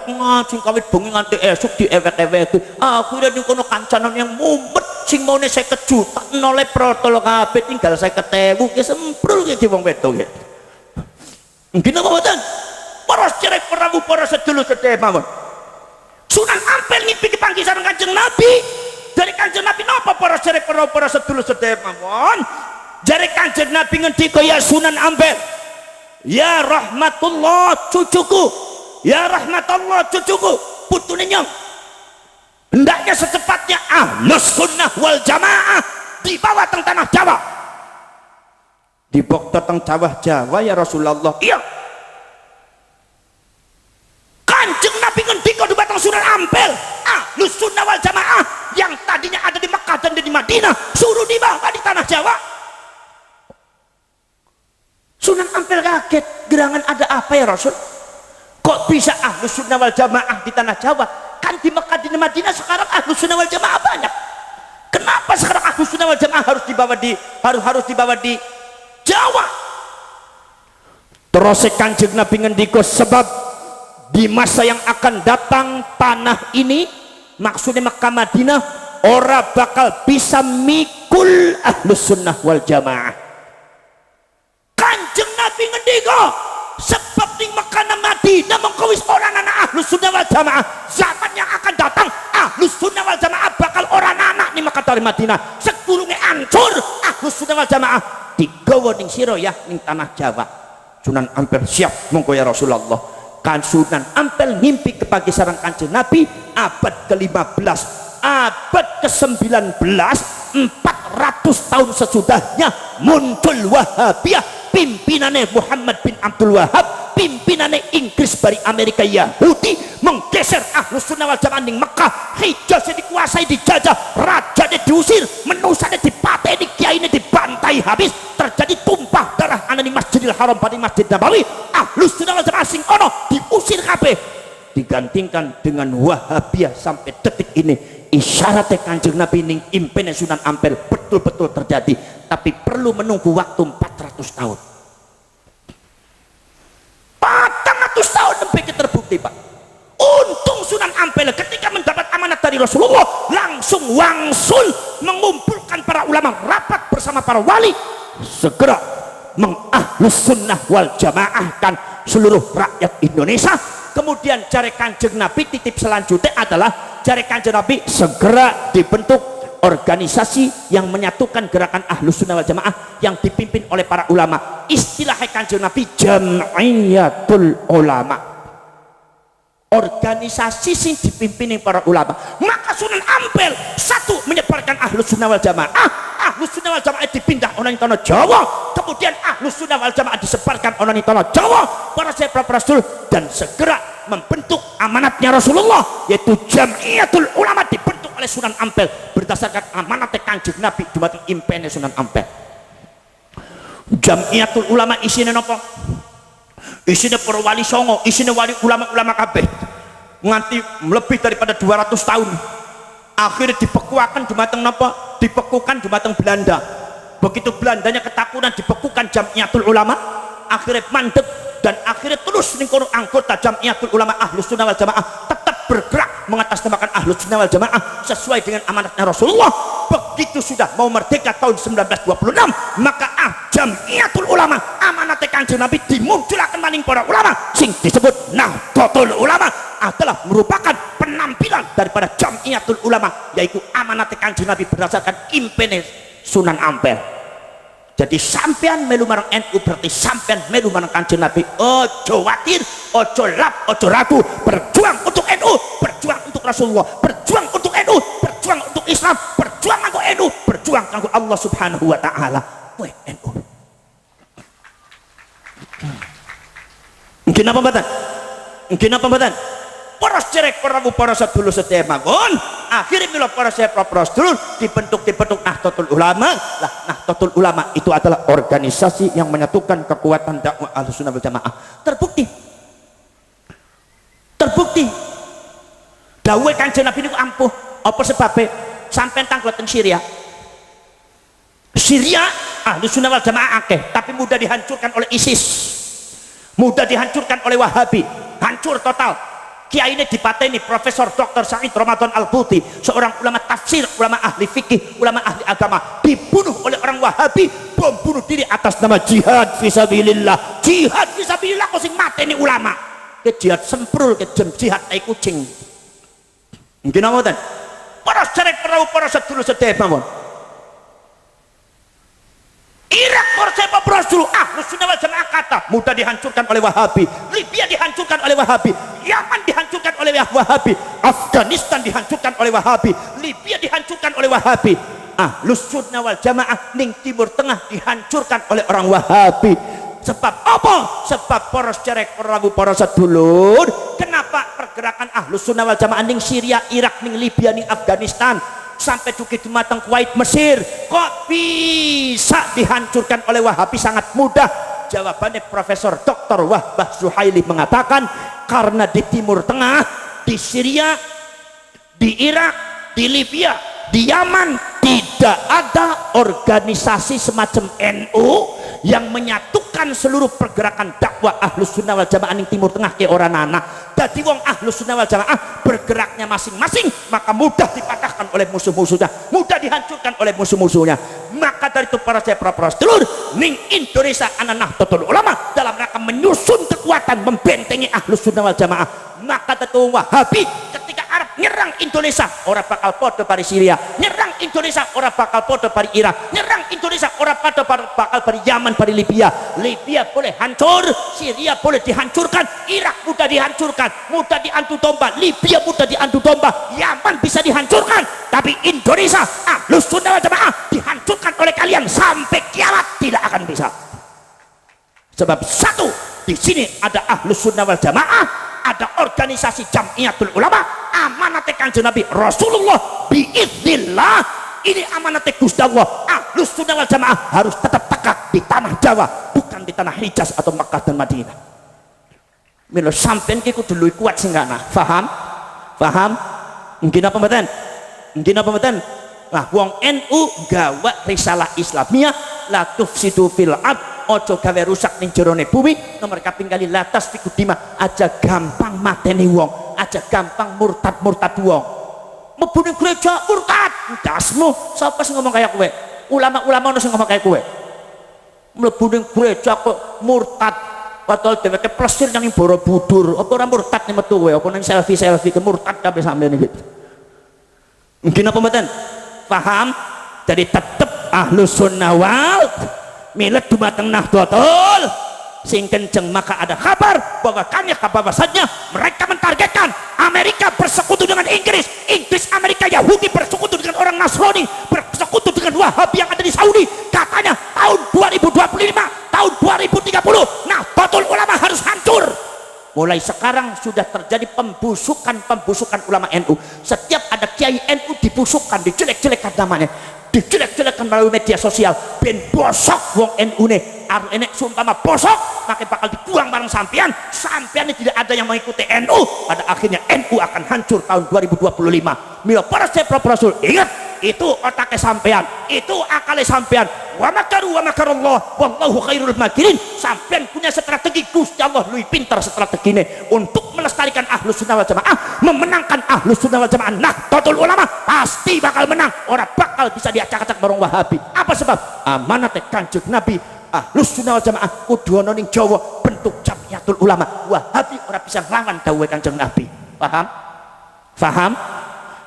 ngajeng kawit bengi nganti esuk di ewek-ewek. Akhirnya ning kono kancanan yang mumet sing maune 50 juta noleh protol kabeh tinggal 50.000 ki semprul ki wong wedok ki. Nggih napa mboten? Para cerek prabu para sedulur sedaya mawon. Sunan Ampel ngimpi kepanggih sareng Kanjeng Nabi. Dari Kanjeng Nabi napa para cerek prabu para sedulur sedaya mawon? Jare Kanjeng Nabi ngendika ya Sunan Ampel. Ya rahmatullah cucuku. Ya rahmatullah cucuku, putune nyong. Hendaknya secepatnya Ahlus Sunnah wal Jamaah dibawa teng tanah Jawa. Dibawa teng Jawa ya Rasulullah. Iya. Kanjeng Nabi ngendika di batang Sunan Ampel, Ahlus Sunnah wal Jamaah yang tadinya ada di Mekah dan di Madinah suruh dibawa di tanah Jawa. Sunan Ampel kaget, gerangan ada apa ya Rasul? Kok bisa Ahlus Sunnah wal Jamaah di tanah Jawa? Kan di Mekah di Madinah sekarang Ahlus Sunnah wal Jamaah banyak. Kenapa sekarang Ahlus Sunnah wal Jamaah harus dibawa di Jawa? Terus Kanjeng Nabi ngendika sebab di masa yang akan datang tanah ini, maksudnya Mekah Madinah, ora bakal bisa mikul Ahlus Sunnah wal Jamaah. Kanjeng Nabi ngendika sebab ning Mekah dan Madinah mengko wis ora ana Ahlus Sunnah wal Jamaah. Zaman yang akan datang Ahlus Sunnah wal Jamaah bakal ora ana ning Mekah dan Madinah. Sedurunge ancur Ahlus Sunnah wal Jamaah digawa ning sira ya ning tanah Jawa. Sunan Ampel siap monggo ya Rasulullah. Kan Sunan Ampel ngimpi kepanggih sareng Kanjeng Nabi abad ke-15, abad ke-19, 400 tahun sesudahnya muncul Wahabiyah. Pimpinannya Muhammad bin Abdul Wahab, pimpinannya Inggris bari Amerika Yahudi menggeser Ahlus Sunnah wal Jamaah ning Mekah. Hijaznya dikuasai, dijajah, rajanya diusir, menusanya dipateni, kiainya dibantai habis, terjadi tumpah darah ana ning Masjidil Haram pada Masjid Nabawi. Ahlus Sunnah wal Jamaah sing ono diusir kabeh, digantikan dengan Wahabiyah sampai detik ini. Isyaratnya Kanjeng Nabi ning impene Sunan Ampel betul-betul terjadi, tapi perlu menunggu waktu 400 tahun. 400 tahun sampai terbukti, Pak. Untung Sunan Ampel ketika mendapat amanat dari Rasulullah langsung wangsul mengumpulkan para ulama rapat bersama para wali, segera mengahlus sunnah wal jamaahkan seluruh rakyat Indonesia. Kemudian jari Kanjeng Nabi titip selanjutnya adalah jari Kanjeng Nabi segera dibentuk organisasi yang menyatukan gerakan ahlus sunnah wal jamaah yang dipimpin oleh para ulama. Istilah Kanjeng Nabi Jam'iyatul Ulama, organisasi sing dipimpin para ulama. Maka Sunan Ampel satu menyebarkan ahlus sunnah wal jamaah. Ahlus sunnah wal jamaah dipindah orang di tanah Jawa, kemudian ahlus sunnah wal jamaah disebarkan orang di tanah Jawa para sahabat Rasul, dan segera membentuk amanatnya Rasulullah yaitu Jam'iyatul Ulama dibentuk oleh Sunan Ampel berdasarkan amanat Kanjeng Nabi dumateng impene Sunan Ampel. Jam'iyatul Ulama isine napa? Isine para wali songo, isine wali ulama-ulama kabeh nganti lebih daripada 200 tahun. Akhirnya dibekuakan dumateng napa? Dibekukan dumateng Belanda. Begitu Belandanya ketakutan dibekukan Jam'iyatul Ulama, akhirnya mandek, dan akhirnya terus ningkono anggota Jam'iyatul Ulama Ahlus Sunnah wal Jamaah tetap bergerak mengatasnamakan Ahlus Sunnah wal Jamaah sesuai dengan amanatnya Rasulullah. Begitu sudah mau merdeka tahun 1926, maka Jam'iyatul Ulama amanat Kanjeng Nabi dimunculkan maning para ulama sing disebut Nahdlatul Ulama adalah merupakan penampilan daripada Jam'iyatul Ulama, yaitu amanat Kanjeng Nabi berdasarkan impene Sunan Ampel. Jadi sampean melu marang NU berarti sampean melu marang Kanjeng Nabi. Ojo khawatir, ojo lap, ojo ragu. Berjuang untuk NU, berjuang untuk Rasulullah, berjuang untuk NU, berjuang untuk Islam, berjuang kanggo NU, berjuang kanggo Allah Subhanahu wa taala. Kowe NU. Mungkin apa mboten? Mungkin apa mboten? Para cerek para sedulur sedaya mawon, akhirnya mila para sedulur dibentuk Nahdlatul Ulama. Lah Nahdlatul Ulama itu adalah organisasi yang menyatukan kekuatan dakwah Ahlussunnah wal Jamaah. Terbukti dawuh Kanjeng Nabi niku ampuh. Apa sebabnya? Sampai tanglet teng Syria Ahlussunnah wal Jamaah akeh, tapi mudah dihancurkan oleh ISIS, mudah dihancurkan oleh Wahabi, hancur total. Kiai ini dipateni Profesor Dr. Said Ramadan Al-Buti, seorang ulama tafsir, ulama ahli fikih, ulama ahli agama, dibunuh oleh orang Wahabi, bom bunuh diri atas nama jihad fisabilillah. Jihad fisabilillah kok sing mateni ulama. Ke jihad semprul, ke jihad tai kucing. Mungkin apa ten? Para cerek para sedulur sedaya mawon. Irak bersama Rasul Ahlussunnah wal Jamaah kata mudah dihancurkan oleh Wahabi, Libya dihancurkan oleh Wahabi, Yaman dihancurkan oleh Wahabi, Afghanistan dihancurkan oleh Wahabi, Libya dihancurkan oleh Wahabi. Ahlussunnah wal Jamaah ning Timur Tengah dihancurkan oleh orang Wahabi. Sebab apa? Sebab para cerek para sedulur, kenapa pergerakan Ahlussunnah wal Jamaah ning Syria, Irak, ning Libya, ning Afghanistan sampai juga di matang Kuwait, Mesir kok bisa dihancurkan oleh Wahabi? Sangat mudah. Jawabannya Profesor Dr. Wahbah Zuhaili mengatakan karena di Timur Tengah, di Syria, di Irak, di Libya, di Yaman tidak ada organisasi semacam NU yang menyatukan seluruh pergerakan dakwah Ahlussunnah wal Jamaah di Timur Tengah ke orang anak. Dadi wong Ahlussunnah wal Jamaah bergeraknya masing-masing, maka mudah dipatahkan oleh musuh-musuhnya, mudah dihancurkan oleh musuh-musuhnya. Maka dari itu para sedulur ning Indonesia ana Nahdlatul Ulama dalam rangka menyusun kekuatan membentengi Ahlussunnah wal Jamaah. Maka tentu Wahabi ketika Arab nyerang Indonesia orang bakal podo pari Syria, nyerang Indonesia orang bakal podo pari Irak, nyerang Indonesia orang bakal pari Yaman, pari Libya. Libya boleh hancur, Syria boleh dihancurkan, Irak mudah dihancurkan, mudah diantu domba, Libya mudah diantu domba, Yaman bisa dihancurkan, tapi Indonesia Ahlussunnah wal Jamaah dihancurkan oleh kalian sampai kiamat tidak akan bisa. Sebab satu, di sini ada Ahlussunnah wal Jamaah, ada organisasi Jam'iyatul Ulama, amanat Kanjeng Nabi Rasulullah biiznillah. Ini amanat Gusti Allah. Ahlussunnah wal Jamaah harus tetap tegak di tanah Jawa, bukan di tanah Hijaz atau Makkah dan Madinah. Milo sampean ki kudu luwih kuat sing kana. Paham? Paham? Mungkin apa mboten? Mungkin apa mboten? Nah, wong NU gawa risalah Islamiyah la tufsidu fil ard ojo gawe rusak ning jerone bumi. Nomor kaping kali latas fikudima, aja gampang mateni wong, aja gampang murtad wong. Mlebu ning gereja murtad, dasmu. Sapa sing ngomong kaya kowe? Ulama-ulama ono sing ngomong kaya kowe. Mlebu ning gereja kok murtad, padahal dheweke plesir nang Borobudur. Apa ora murtad ning metu kowe? Apa ning selfie ke murtad kabeh sampeyan iki. Mungkin apa mboten? Paham? Jadi tetep ahlus sunnah wal milet dumateng Nahdlatul sing kenceng, maka ada kabar bahwa bahwasanya mereka mentargetkan Amerika bersekutu dengan Inggris, Amerika Yahudi bersekutu dengan orang Nasrani, bersekutu dengan Wahabi yang ada di Saudi. Katanya tahun 2025, tahun 2030 Nahdlatul Ulama harus hancur. Mulai sekarang sudah terjadi pembusukan ulama NU. Setiap ada kiai NU dibusukkan, dijelek-jelekkan namanya, dijelek-jelekkan melalui media sosial. Ben bosok wong NU ne, aru enek sumpama bosok, maka bakal dibuang bareng sampean. Sampean tidak ada yang mengikuti NU. Pada akhirnya NU akan hancur tahun 2025. Mila para Rasul, ingat, itu otaknya sampean, itu akalnya sampean. Wa makaru wa makarallah wallahu khairul makirin. Sampean punya strategi, Gusti Allah lebih pintar strategine untuk melestarikan ahlus sunnah wal jamaah, memenangkan ahlus sunnah wal jamaah. Nahdlatul Ulama pasti bakal menang, orang bakal bisa diacak-acak bareng Wahabi. Apa sebab? Amanat Kanjeng Nabi, ahlus sunnah wal jamaah kudu ana ning Jawa bentuk Jamiatul Ulama. Wahabi ora bisa nglawan dawuh Kanjeng Nabi. Paham? Paham?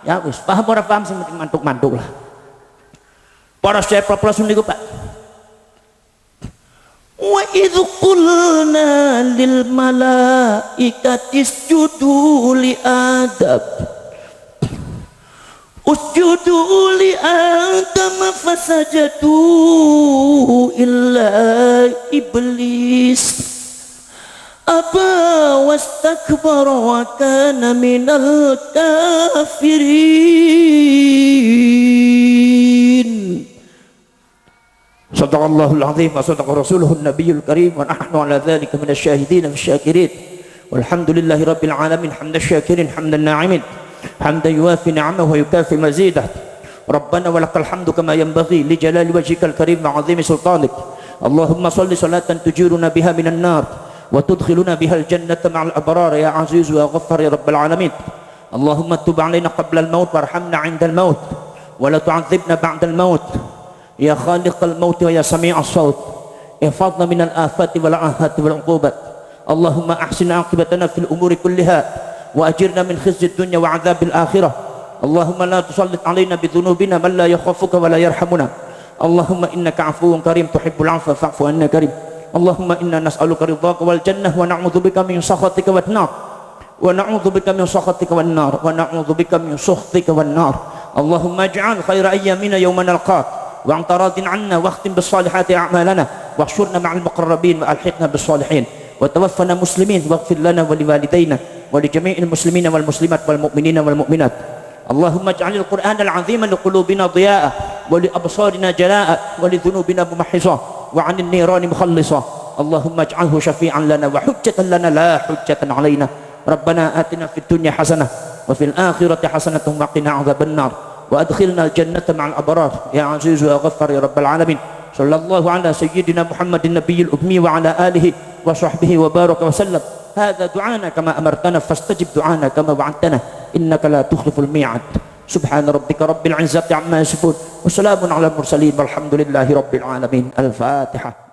Ya wis, paham ora paham sing penting mantuk-mantuk lah. Para syekh proposal niku Pak. Wa idz qulna lil malaikati isjudu li Adam usjudu li Adam fasajadu illa iblis aba wastakbara wa kana minal kafirin. Sadaqallahul azim wa sadaqa rasuluhun nabiyul karim wa nahnu ala dhalika minasy syahidin wasyakirin. Walhamdulillahi rabbil alamin hamdan syakirin hamdan na'imin hamdan yuwafi ni'amahu wa yukafi mazidah. Rabbana wa lakal hamdu kama yanbaghi li jalali wajhikal karim wa 'azimi sultanik. Allahumma shalli salatan tujiruna biha minan nar وتدخلنا بها الجنة مع الأبرار يا عزيز يا غفار يا رب العالمين. اللهم تب علينا قبل الموت وارحمنا عند الموت ولا تعذبنا بعد الموت يا خالق الموت ويا سميع الصوت. احفظنا من الآفات والآهات والعقوبات. اللهم أحسن عاقبتنا في الأمور كلها وأجرنا من خزي الدنيا وعذاب الآخرة. اللهم لا تسلط علينا بذنوبنا من لا يخافك ولا يرحمنا. اللهم إنك عفو كريم تحب العفو فاعف عنا كريم. اللهم إنا نسألك رضاك والجنة ونعوذ بك من سخطك والنار ونعوذ بك من سخطك والنار ونعوذ بك من سخطك والنار. اللهم اجعل خير أيامنا يوم نلقاك وأنت راض عنا واختم بالصالحات أعمالنا واحشرنا مع المقربين وألحقنا بالصالحين وتوفنا مسلمين واغفر لنا ولوالدينا ولجميع المسلمين والمسلمات والمؤمنين والمؤمنات. اللهم اجعل القرآن العظيم لقلوبنا ضياء ولأبصارنا جلاء ولذنوبنا ممحصة وعن النيران مخلصة. اللهم اجعله شفيعا لنا وحجة لنا لا حجة علينا. ربنا آتنا في الدنيا حسنة وفي الآخرة حسنة وقنا عذاب النار وأدخلنا الجنة مع الأبرار يا عزيز يا غفار يا رب العالمين. صلى الله على سيدنا محمد النبي الأمي وعلى آله وصحبه وبارك وسلم. هذا دعانا كما أمرتنا فاستجب دعانا كما وعدتنا إنك لا تخلف الميعاد. سبحان ربك رب العزة عما يصفون وسلام على المرسلين والحمد لله رب العالمين. الفاتحة.